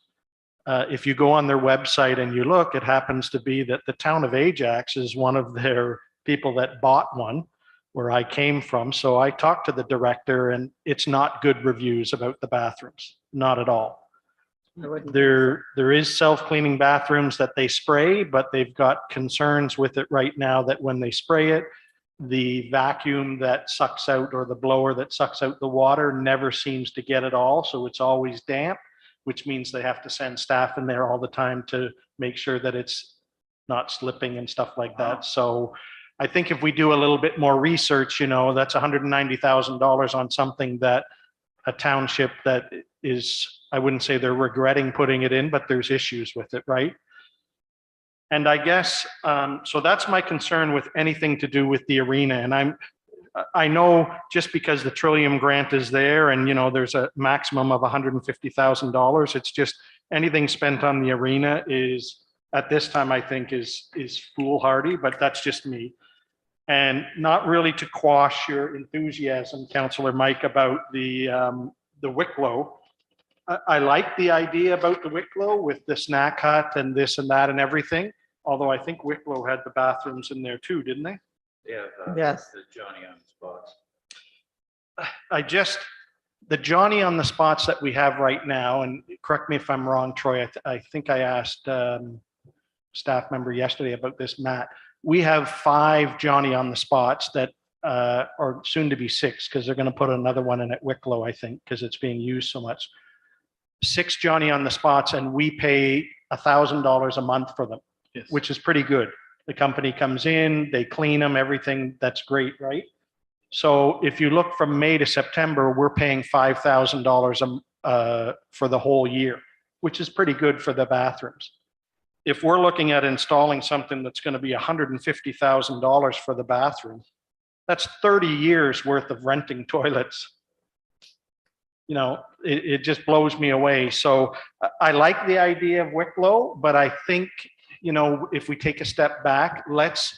if you go on their website and you look, it happens to be that the town of Ajax is one of their people that bought one where I came from. So I talked to the director and it's not good reviews about the bathrooms, not at all. There is self-cleaning bathrooms that they spray, but they've got concerns with it right now that when they spray it, the vacuum that sucks out or the blower that sucks out the water never seems to get it all. So it's always damp, which means they have to send staff in there all the time to make sure that it's not slipping and stuff like that. So I think if we do a little bit more research, that's $190,000 on something that a township that is, I wouldn't say they're regretting putting it in, but there's issues with it, right? And I guess, so that's my concern with anything to do with the arena. And I know just because the Trillium grant is there and, there's a maximum of $150,000, it's just anything spent on the arena is, at this time, I think is foolhardy, but that's just me. And not really to quash your enthusiasm, Councillor Mike, about the Wicklow. I like the idea about the Wicklow with the snack hut and this and that and everything. Although I think Wicklow had the bathrooms in there too, didn't they? Yeah. Yes. The Johnny on the spots. The Johnny on the spots that we have right now, and correct me if I'm wrong, Troy, I think I asked staff member yesterday about this, Matt. We have 5 Johnny on the spots that are soon to be 6 because they're going to put another one in at Wicklow, I think, because it's being used so much. 6 Johnny on the spots, and we pay $1,000 a month for them, yes, which is pretty good. The company comes in, they clean them, everything. That's great, right? So if you look from May to September, we're paying $5,000 for the whole year, which is pretty good for the bathrooms. If we're looking at installing something that's going to be $150,000 for the bathroom, that's 30 years worth of renting toilets. It just blows me away. So I like the idea of Wicklow, but I think, if we take a step back, let's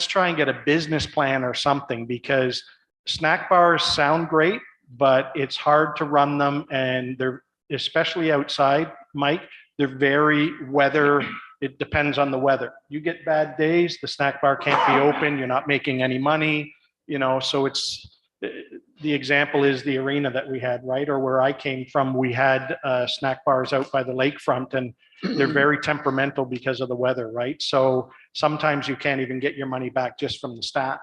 try and get a business plan or something, because snack bars sound great, but it's hard to run them, and they're, especially outside, Mike, they're very it depends on the weather. You get bad days, the snack bar can't be open, you're not making any money, so it's, the example is the arena that we had, right? Or where I came from, we had snack bars out by the lakefront, and they're very temperamental because of the weather, right? So sometimes you can't even get your money back just from the staff.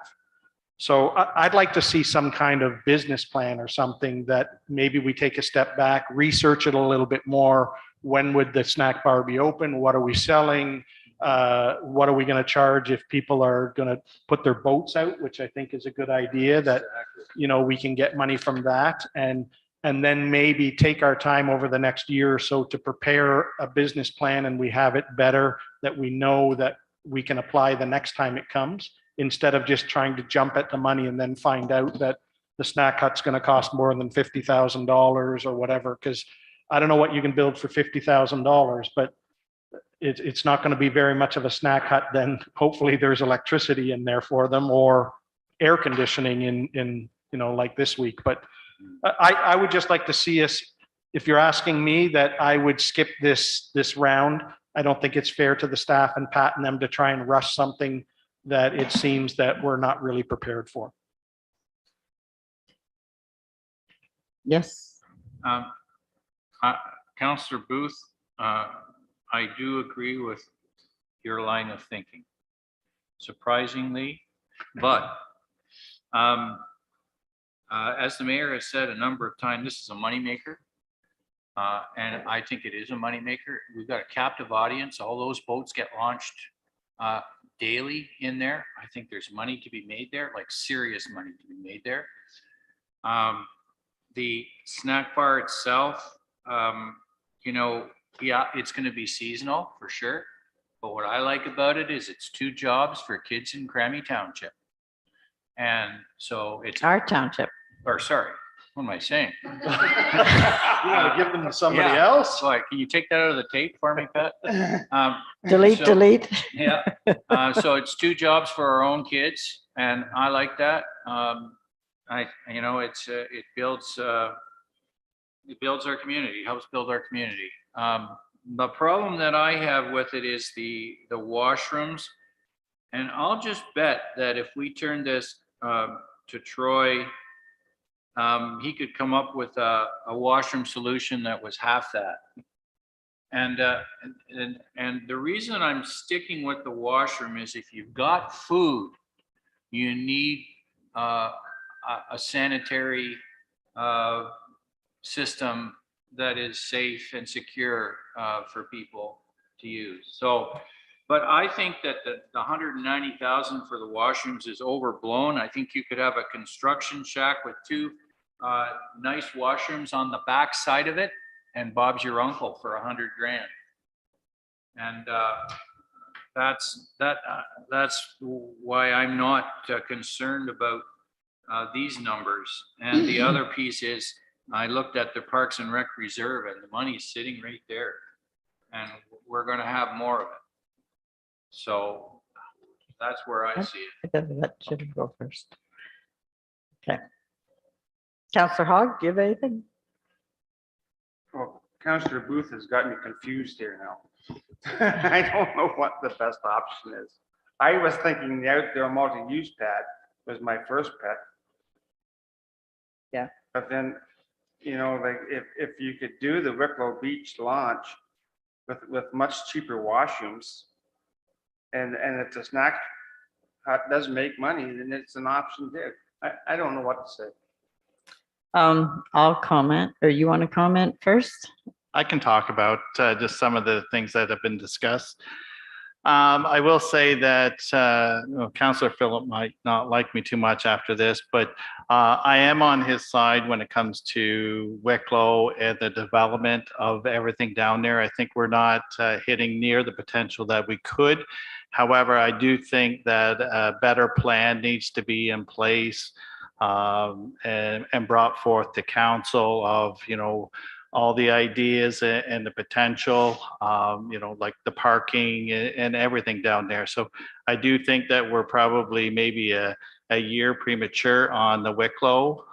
So I'd like to see some kind of business plan or something that maybe we take a step back, research it a little bit more. When would the snack bar be open? What are we selling? What are we going to charge if people are going to put their boats out, which I think is a good idea, that, we can get money from that, and then maybe take our time over the next year or so to prepare a business plan, and we have it better, that we know that we can apply the next time it comes, instead of just trying to jump at the money and then find out that the snack hut's going to cost more than $50,000 or whatever, because I don't know what you can build for $50,000, but it's not going to be very much of a snack hut. Then hopefully there's electricity in there for them, or air conditioning in like this week. But I would just like to see us, if you're asking me, that I would skip this round. I don't think it's fair to the staff and Pat and them to try and rush something that it seems that we're not really prepared for. Yes. Counselor Booth, I do agree with your line of thinking. Surprisingly, but as the mayor has said a number of times, this is a moneymaker. And I think it is a moneymaker. We've got a captive audience. All those boats get launched daily in there. I think there's money to be made there, like serious money to be made there. The snack bar itself, yeah, it's going to be seasonal for sure. But what I like about it is it's 2 jobs for kids in Grammy Township. And so it's Our township. or sorry, what am I saying? You want to give them to somebody Yeah. else? Sorry, can you take that out of the tape for me, Pat? Delete, so- delete. Yeah, so it's 2 jobs for our own kids, and I like that. It builds our community, helps build our community. The problem that I have with it is the washrooms. And I'll just bet that if we turn this to Troy, he could come up with a washroom solution that was half that. And the reason I'm sticking with the washroom is if you've got food, you need a sanitary system that is safe and secure for people to use. So, but I think that the 190,000 for the washrooms is overblown. I think you could have a construction shack with 2 nice washrooms on the back side of it, and Bob's your uncle for $100 grand. And that's why I'm not concerned about these numbers. And the other piece is I looked at the Parks and Rec Reserve, and the money's sitting right there, and we're going to have more of it. So that's where I see it. That should go first. Okay. Counselor Hogg, do you have anything? Well, Councillor Booth has got me confused here now. I don't know what the best option is. I was thinking the outdoor multi-use pad was my first pet. Yeah. But then, like if you could do the Wicklow Beach launch with much cheaper washrooms, and if the snack hut does make money, then it's an option there. I don't know what to say. I'll comment, or you want to comment first? I can talk about just some of the things that have been discussed. I will say that Councillor Phillip might not like me too much after this, but I am on his side when it comes to Wicklow and the development of everything down there. I think we're not hitting near the potential that we could. However, I do think that a better plan needs to be in place and brought forth to council of, all the ideas and the potential, like the parking and everything down there. So I do think that we're probably maybe a year premature on the Wicklow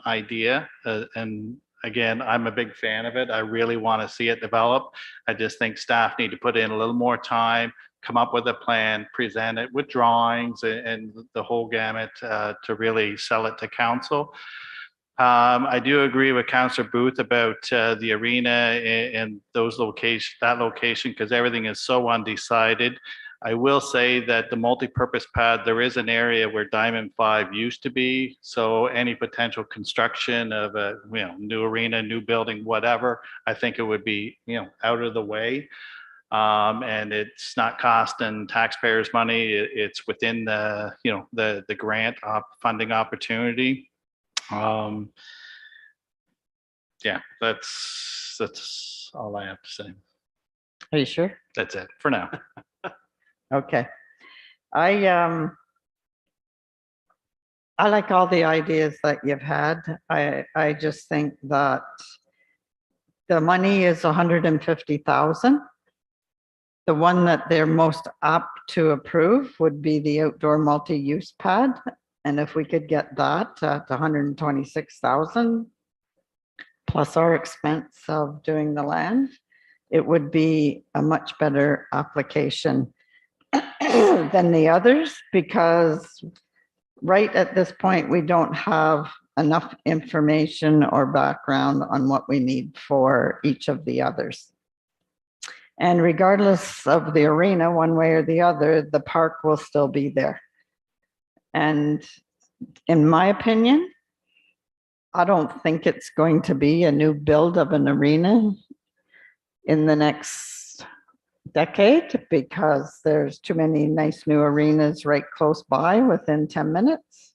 idea. And again, I'm a big fan of it. I really want to see it develop. I just think staff need to put in a little more time, come up with a plan, present it with drawings and the whole gamut to really sell it to council. I do agree with Councillor Booth about the arena and that location, because everything is so undecided. I will say that the multi-purpose pad, there is an area where Diamond 5 used to be. So any potential construction of a new arena, new building, whatever, I think it would be out of the way. And it's not costing taxpayers money. It's within the the grant funding opportunity. Yeah, that's all I have to say. Are you sure? That's it for now. Okay. I like all the ideas that you've had. I just think that the money is 150,000. The one that they're most apt to approve would be the outdoor multi-use pad. And if we could get that at 126,000 plus our expense of doing the land, it would be a much better application. than the others because right at this point, we don't have enough information or background on what we need for each of the others. And regardless of the arena, one way or the other, the park will still be there. And in my opinion, I don't think it's going to be a new build of an arena in the next decade because there's too many nice new arenas right close by within 10 minutes.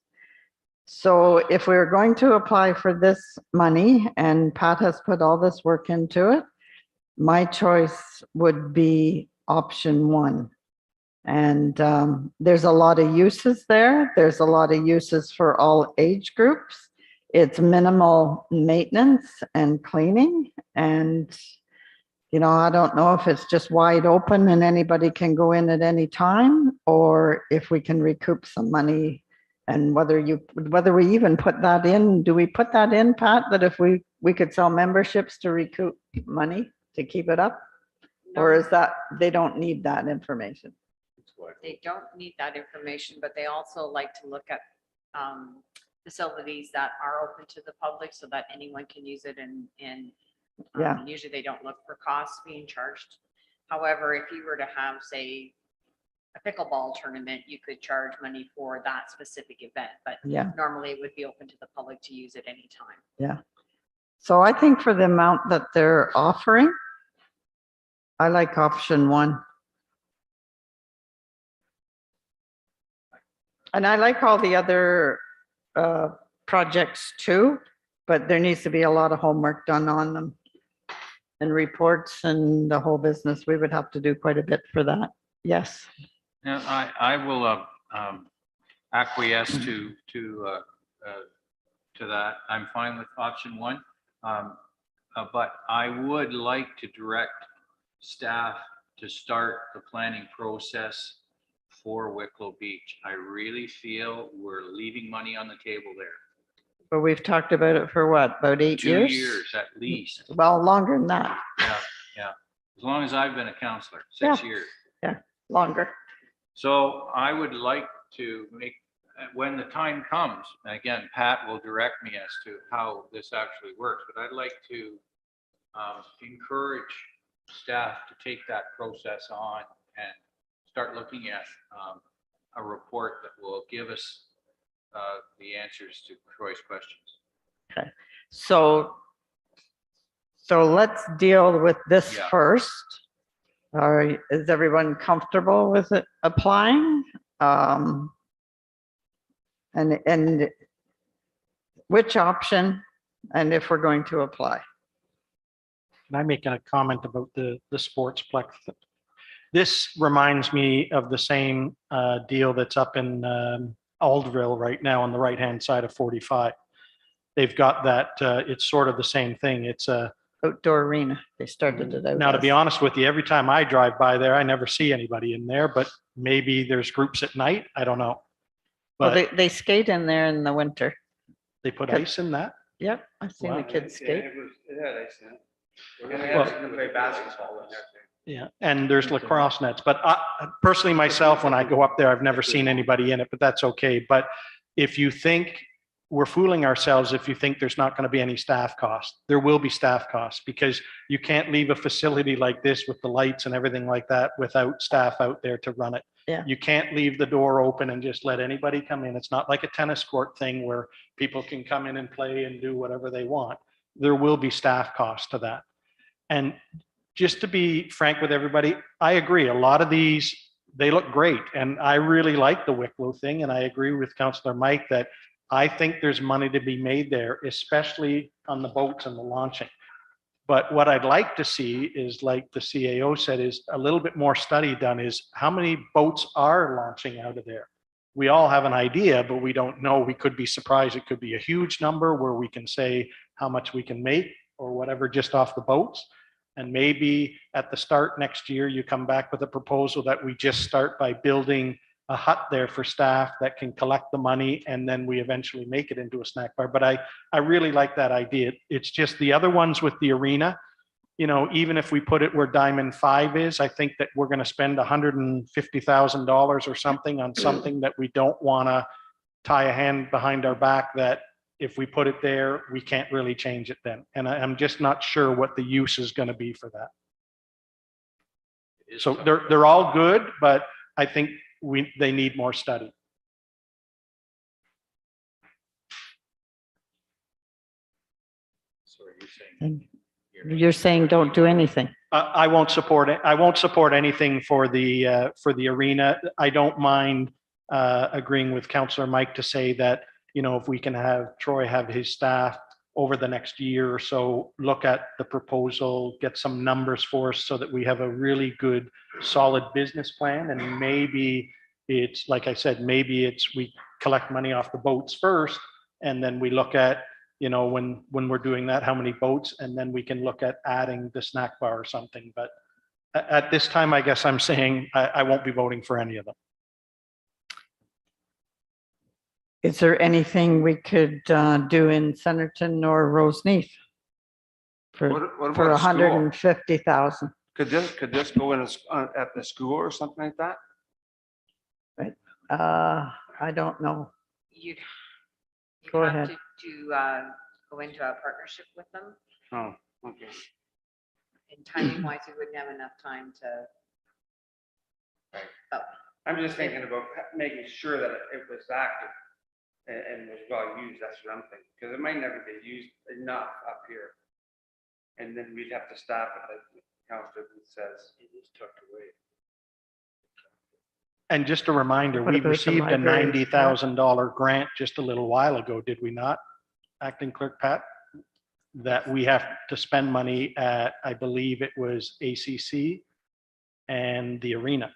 So if we were going to apply for this money, and Pat has put all this work into it, my choice would be option one. And there's a lot of uses there. There's a lot of uses for all age groups. It's minimal maintenance and cleaning. And, you know, I don't know if it's just wide open and anybody can go in at any time, or if we can recoup some money. And whether we even put that in, do we put that in, Pat, that if we could sell memberships to recoup money to keep it up? Or is that, they don't need that information? They don't need that information, but they also like to look at facilities that are open to the public so that anyone can use it and Yeah. usually they don't look for costs being charged. However, if you were to have, say, a pickleball tournament, you could charge money for that specific event, but Yeah. normally it would be open to the public to use at any time. Yeah. So I think for the amount that they're offering, I like option one. And I like all the other projects too, but there needs to be a lot of homework done on them. And reports and the whole business, we would have to do quite a bit for that. Yes. Now, I will acquiesce to that. I'm fine with option one. But I would like to direct staff to start the planning process for Wicklow Beach. I really feel we're leaving money on the table there. But we've talked about it for what, about 8 years? 2 years at least. Well, longer than that, Yeah. As long as I've been a counselor, 6 Yeah. years. longer. So I would like to make, when the time comes, and again, Pat will direct me as to how this actually works, but I'd like to encourage staff to take that process on and start looking at a report that will give us the answers to Troy's questions. Okay, so let's deal with this Yeah. first. All right, is everyone comfortable with it applying? And which option, and if we're going to apply? Can I make a comment about the sportsplex? This reminds me of the same deal that's up in Aldeville right now on the right-hand side of 45. They've got that, it's sort of the same thing. It's a Outdoor arena, they started it out. Now, to be as. honest with you, every time I drive by there, I never see anybody in there, but maybe there's groups at night. I don't know. Well, But they skate in there in the winter. they put ice in that. Yep, I've seen the Wow. kids skate. It had ice in it. We're Well- gonna play basketball in there too. Yeah, and there's lacrosse nets, but personally myself, when I go up there, I've never seen anybody in it, but that's okay. But if you think we're fooling ourselves, if you think there's not going to be any staff costs, there will be staff costs because you can't leave a facility like this with the lights and everything like that without staff out there to run it. Yeah. You can't leave the door open and just let anybody come in. It's not like a tennis court thing where people can come in and play and do whatever they want. There will be staff costs to that. And just to be frank with everybody, I agree. A lot of these, they look great. And I really like the Wicklow thing. And I agree with Councillor Mike that I think there's money to be made there, especially on the boats and the launching. But what I'd like to see is, like the CAO said, is a little bit more study done, is how many boats are launching out of there? We all have an idea, but we don't know. We could be surprised. It could be a huge number where we can say how much we can make or whatever just off the boats. And maybe at the start next year, you come back with a proposal that we just start by building a hut there for staff that can collect the money, and then we eventually make it into a snack bar. But I really like that idea. It's just the other ones with the arena, you know, even if we put it where Diamond 5 is, I think that we're going to spend $150,000 or something on something that we don't want to tie a hand behind our back, that if we put it there, we can't really change it then. And I'm just not sure what the use is going to be for that. So they're all good, but I think they need more study. So are you saying? You're saying don't do anything. I won't support it. I won't support anything for the arena. I don't mind agreeing with Councillor Mike to say that, you know, if we can have Troy have his staff over the next year or so, look at the proposal, get some numbers for us so that we have a really good, solid business plan. And maybe it's, like I said, maybe it's we collect money off the boats first, and then we look at, you know, when we're doing that, how many boats, and then we can look at adding the snack bar or something. But at this time, I guess I'm saying I won't be voting for any of them. Is there anything we could do in Centerton or Roseneath for What about for a school? 150,000? Could this go in at the school or something like that? I don't know. You'd Go have ahead. to go into a partnership with them. Oh, okay. And timing wise, we wouldn't have enough time to. Oh, I'm just thinking about making sure that it was active and was well used. That's what I'm thinking, because it might never be used enough up here. And then we'd have to stop it, like Councilor Booth says. It is tucked away. And just a reminder, What we about the received a libraries? $90,000 grant just a little while ago, did we not, Acting Clerk Pat? That we have to spend money at, I believe it was ACC and the arena.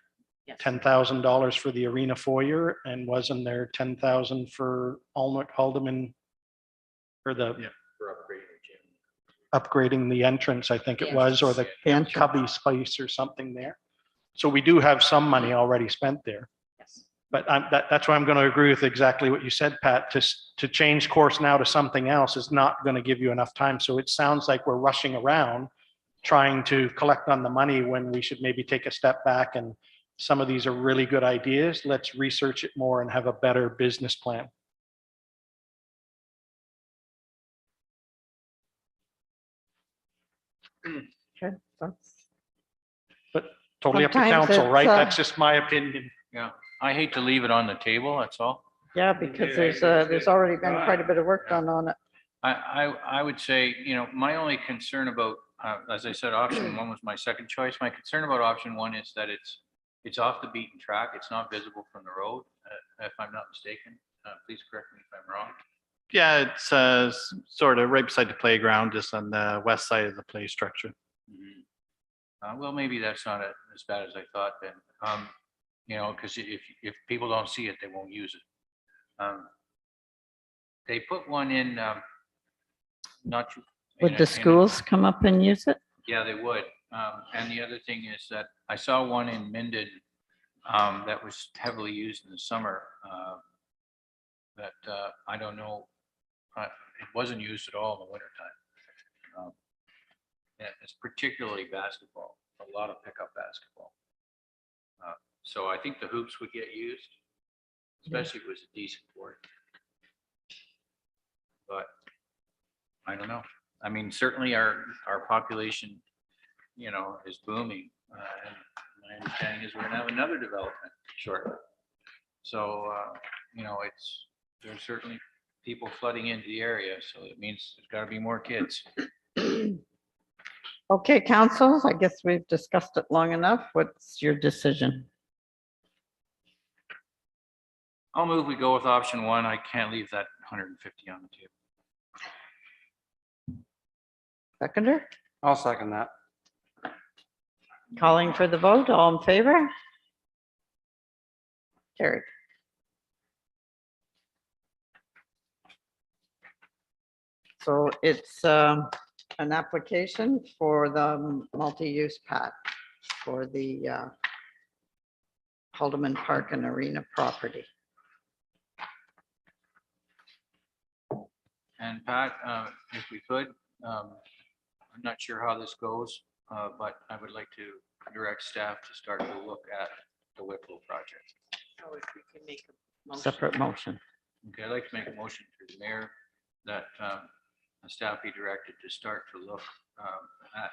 yes. $10,000 for the arena foyer, and wasn't there 10,000 for Haldeman for the For upgrading the gym. upgrading the entrance, I think it Yes. was, or the The entrance. Cubby Spice or something there. So we do have some money already spent there. Yes. But that's why I'm going to agree with exactly what you said, Pat. To change course now to something else is not going to give you enough time. So it sounds like we're rushing around trying to collect on the money when we should maybe take a step back. And some of these are really good ideas. Let's research it more and have a better business plan. Okay, that's- Totally up to Sometimes council, it's, right? That's just my opinion. Yeah, I hate to leave it on the table, that's all. Yeah, because there's already been quite a bit of work done on it. I would say, you know, my only concern about, as I said, option one was my second choice. My concern about option one is that it's off the beaten track. It's not visible from the road, if I'm not mistaken. Please correct me if I'm wrong. Yeah, it's sort of right beside the playground, just on the west side of the play structure. Well, maybe that's not as bad as I thought then. You know, because if people don't see it, they won't use it. They put one in, not. too- in Would a- the in a- schools come up and use it? Yeah, they would. And the other thing is that I saw one in Minden that was heavily used in the summer. That I don't know, it wasn't used at all in the wintertime. And it's particularly basketball, a lot of pickup basketball. So I think the hoops would get used, especially if it was a decent court. But I don't know. I mean, certainly our population, you know, is booming. And my understanding is we're gonna have another development shortly. So, you know, there's certainly people flooding into the area, so it means there's gotta be more kids. Okay, council, I guess we've discussed it long enough. What's your decision? I'll move, we go with option one. I can't leave that 150 on the table. Seconder, I'll second that. calling for the vote, all in favor? Carried. So it's an application for the multi-use pad for the Haldeman Park and Arena property. And Pat, if we could, I'm not sure how this goes, but I would like to direct staff to start to look at the Wicklow project. Oh, if we can make a motion. Separate motion. Okay, I'd like to make a motion through the mayor that the staff be directed to start to look at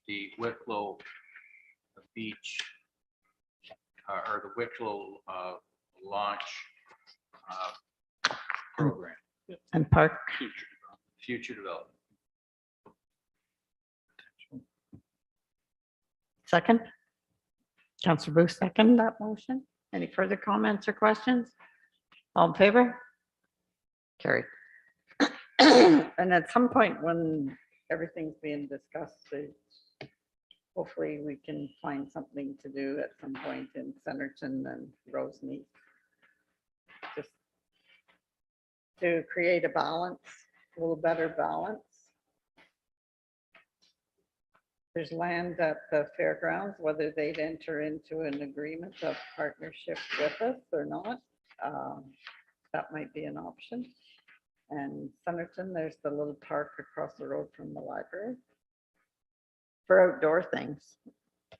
the Wicklow beach or the Wicklow launch program, And Park, future development. second? Counselor Booth, second that motion. Any further comments or questions? All in favor? Carried. And at some point when everything's being discussed, hopefully we can find something to do at some point in Centerton and Rosemead. Just to create a balance, a little better balance. There's land at the fairgrounds, whether they'd enter into an agreement of partnership with us or not. That might be an option. And Centerton, there's the little park across the road from the library for outdoor things,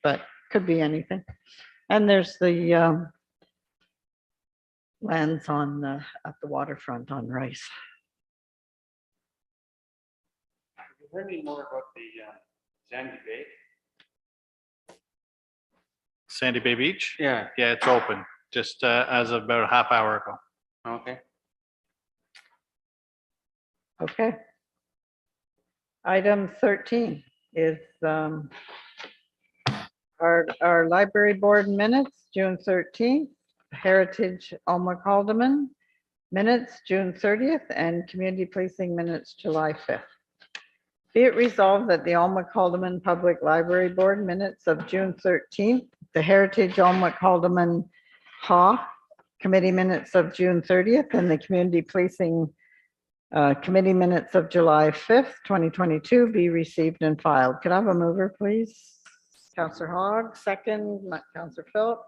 but could be anything. And there's the lands on the, at the waterfront on Rice. Have you heard any more about the Sandy Bay? Sandy Bay Beach? Yeah. Yeah, it's open, just as of about a half hour ago. Okay. Okay. Item 13 is our library board minutes, June 13th, Heritage Alma Calderman minutes, June 30th, and community policing minutes, July 5th. Be it resolved that the Alma Calderman Public Library Board minutes of June 13th, the Heritage Alma Calderman Ha Committee minutes of June 30th, and the community policing committee minutes of July 5th, 2022 be received and filed. Could I have a mover, please? Councillor Hogg, second, Councillor Philip.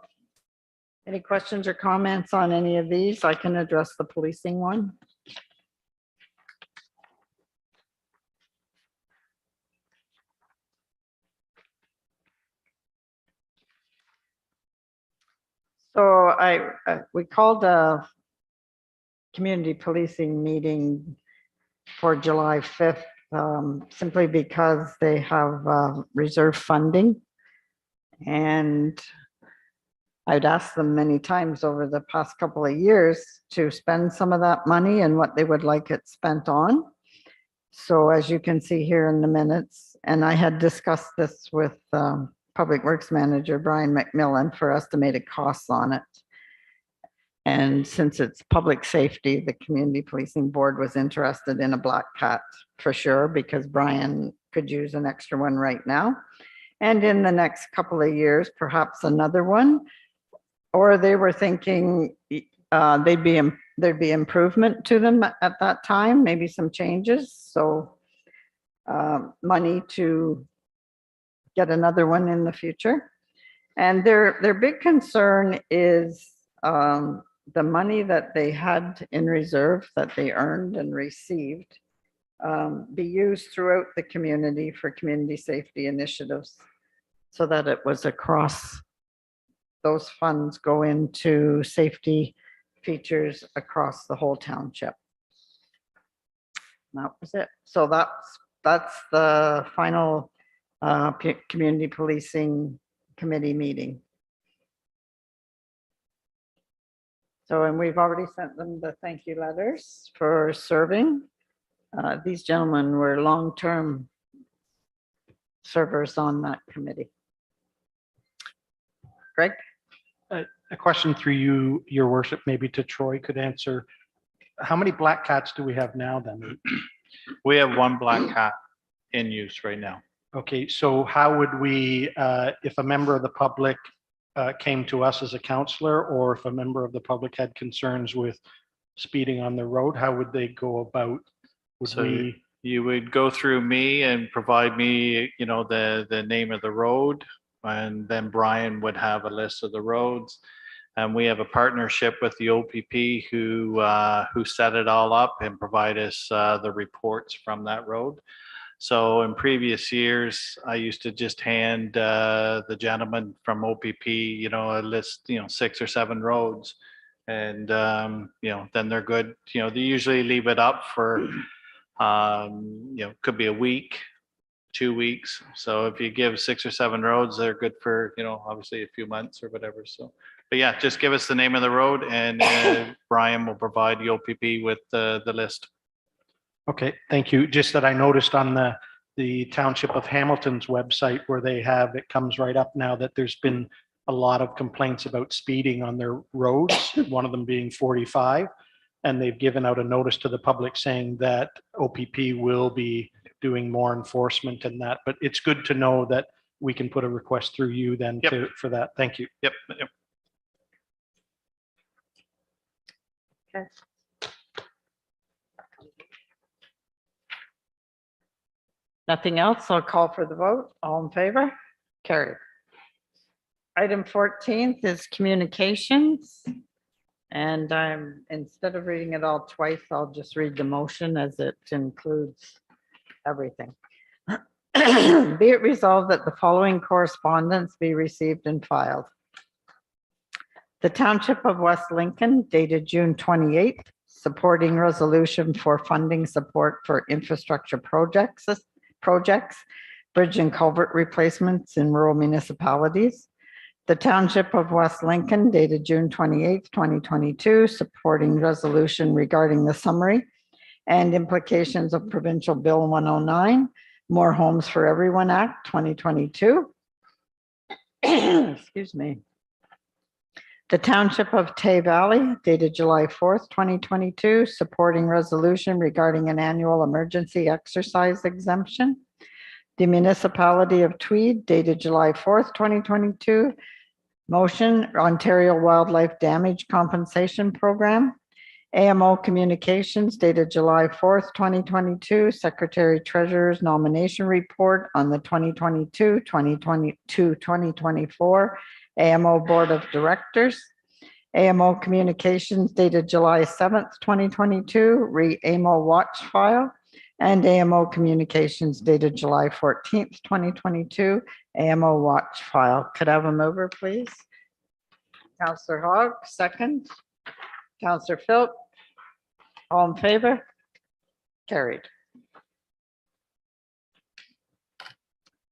Any questions or comments on any of these? I can address the policing one. So we called a community policing meeting for July 5th, simply because they have reserve funding. And I'd asked them many times over the past couple of years to spend some of that money and what they would like it spent on. So as you can see here in the minutes, and I had discussed this with Public Works Manager Brian McMillan for estimated costs on it. And since it's public safety, the Community Policing Board was interested in a Black Cat for sure, because Brian could use an extra one right now. And in the next couple of years, perhaps another one. Or they were thinking there'd be improvement to them at that time, maybe some changes. So money to get another one in the future. And their big concern is the money that they had in reserve that they earned and received be used throughout the community for community safety initiatives, so that it was across, those funds go into safety features across the whole township. That was it. So that's the final community policing committee meeting. So, and we've already sent them the thank you letters for serving. These gentlemen were long-term servers on that committee. Greg? A question through you, your worship, maybe to Troy could answer. How many Black Cats do we have now then? We have one Black Cat in use right now. Okay, so how would we, if a member of the public came to us as a counselor, or if a member of the public had concerns with speeding on the road, how would they go about? Would So we? you would go through me and provide me, the name of the road, and then Brian would have a list of the roads. And we have a partnership with the OPP who set it all up and provide us the reports from that road. So in previous years, I used to just hand the gentleman from OPP, a list, 6 or 7 roads. And, then they're good. They usually leave it up for, could be a week, 2 weeks. So if you give 6 or 7 roads, they're good for, obviously a few months or whatever. So, but yeah, just give us the name of the road and Brian will provide the OPP with the list. Okay, thank you. Just that I noticed on the Township of Hamilton's website where they have, it comes right up now that there's been a lot of complaints about speeding on their roads, one of them being 45. And they've given out a notice to the public saying that OPP will be doing more enforcement in that. But it's good to know that we can put a request through you then Yep. for that. Thank you. Yep. Okay. Nothing else? I'll call for the vote. All in favor? Carried. Item 14 is communications. And instead of reading it all twice, I'll just read the motion as it includes everything. Be it resolved that the following correspondence be received and filed. The Township of West Lincoln dated June 28th, supporting resolution for funding support for infrastructure projects, bridge and culvert replacements in rural municipalities. The Township of West Lincoln dated June 28th, 2022, supporting resolution regarding the summary and implications of Provincial Bill 109, More Homes for Everyone Act 2022. Excuse me. The Township of Tay Valley dated July 4th, 2022, supporting resolution regarding an annual emergency exercise exemption. The Municipality of Tweed dated July 4th, 2022, motion Ontario Wildlife Damage Compensation Program. AMO Communications dated July 4th, 2022, Secretary Treasurer's nomination report on the 2022-2024 AMO Board of Directors. AMO Communications dated July 7th, 2022, AMO Watch File. And AMO Communications dated July 14th, 2022, AMO Watch File. Could I have a mover, please? Councillor Hogg, second. Councillor Philp, all in favor? Carried.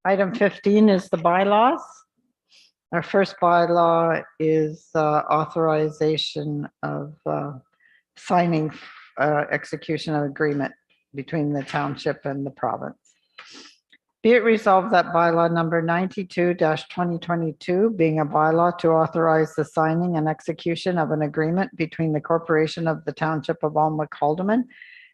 Item 15 is the bylaws. Our first bylaw is authorization of signing execution of agreement between the township and the province. Be it resolved that bylaw number 92-2022, being a bylaw to authorize the signing and execution of an agreement between the Corporation of the Township of Alma-Calderman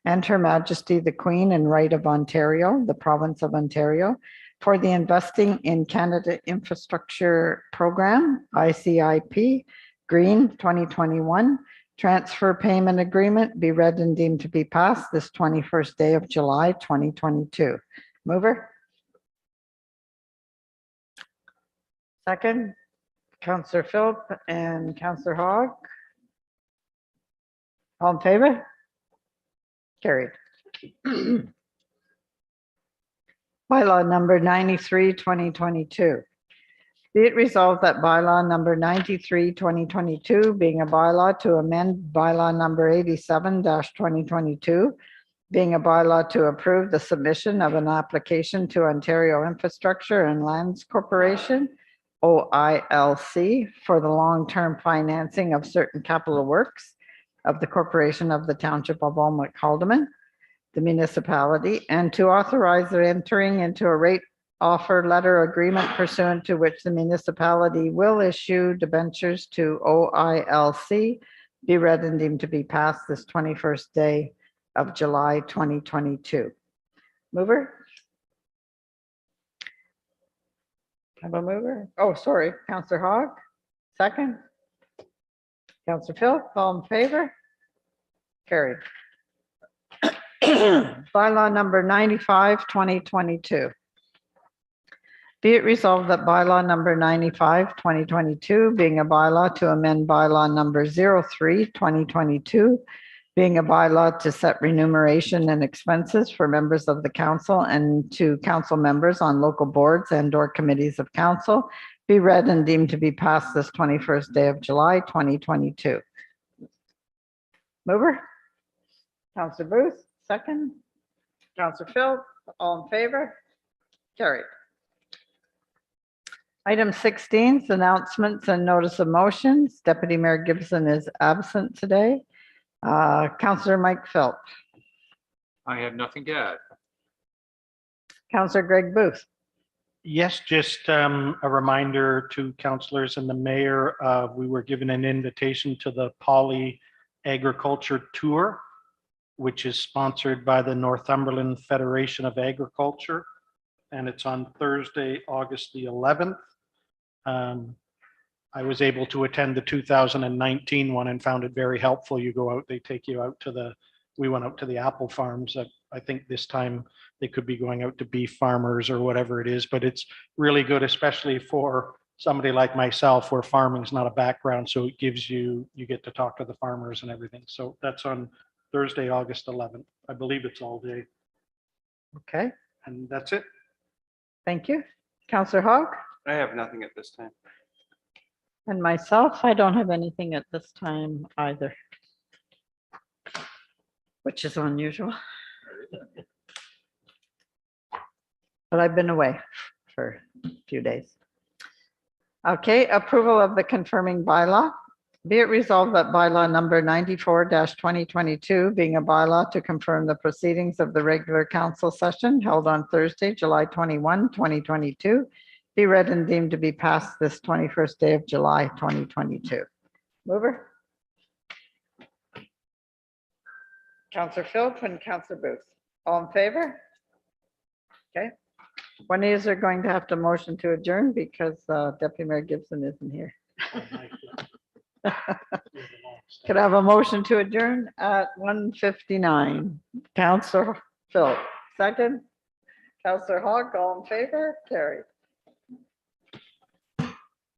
and Her Majesty the Queen and Right of Ontario, the Province of Ontario, for the Investing in Canada Infrastructure Program, ICIP, Green 2021, transfer payment agreement be read and deemed to be passed this 21st day of July, 2022. Mover? Second, Councillor Philp and Councillor Hogg. All in favor? Carried. Bylaw number 93, 2022. Be it resolved that bylaw number 93, 2022, being a bylaw to amend bylaw number 87-2022, being a bylaw to approve the submission of an application to Ontario Infrastructure and Lands Corporation, OILC, for the long-term financing of certain capital works of the Corporation of the Township of Alma-Calderman, the municipality, and to authorize the entering into a rate offer letter agreement pursuant to which the municipality will issue debentures to OILC, be read and deemed to be passed this 21st day of July, 2022. Mover? Have a mover? Oh, sorry, Councillor Hogg, second. Councillor Phil, all in favor? Carried. Bylaw number 95, 2022. Be it resolved that bylaw number 95, 2022, being a bylaw to amend bylaw number 03, 2022, being a bylaw to set remuneration and expenses for members of the council and to council members on local boards and or committees of council, be read and deemed to be passed this 21st day of July, 2022. Mover? Counselor Booth, second. Counselor Phil, all in favor? Carried. Item 16 is announcements and notice of motions. Deputy Mayor Gibson is absent today. Counselor Mike Philp, I have nothing to add. Counselor Greg Booth. Yes, just a reminder to councillors and the mayor, we were given an invitation to the Poly Agriculture Tour, which is sponsored by the Northumberland Federation of Agriculture. And it's on Thursday, August the 11th. I was able to attend the 2019 one and found it very helpful. You go out, they take you out to we went out to the apple farms. I think this time they could be going out to beef farmers or whatever it is, but it's really good, especially for somebody like myself where farming is not a background. So it gives you get to talk to the farmers and everything. So that's on Thursday, August 11th. I believe it's all day. Okay, And that's it. thank you. Counselor Hogg I have nothing at this time. and myself, I don't have anything at this time either, which is unusual. But I've been away for a few days. Okay, approval of the confirming bylaw. Be it resolved that bylaw number 94-2022, being a bylaw to confirm the proceedings of the regular council session held on Thursday, July 21, 2022, be read and deemed to be passed this 21st day of July, 2022. Mover? Counselor Philp and Counselor Booth. All in favor? Okay. When is there going to have to motion to adjourn because Deputy Mayor Gibson isn't here? Could I have a motion to adjourn at 1:59? Counselor Philp, second. Counselor Hogg, all in favor? Carried.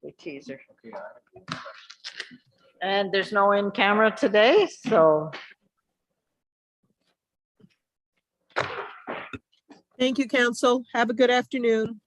We tease her. And there's no in camera today, so. Thank you, council. Have a good afternoon.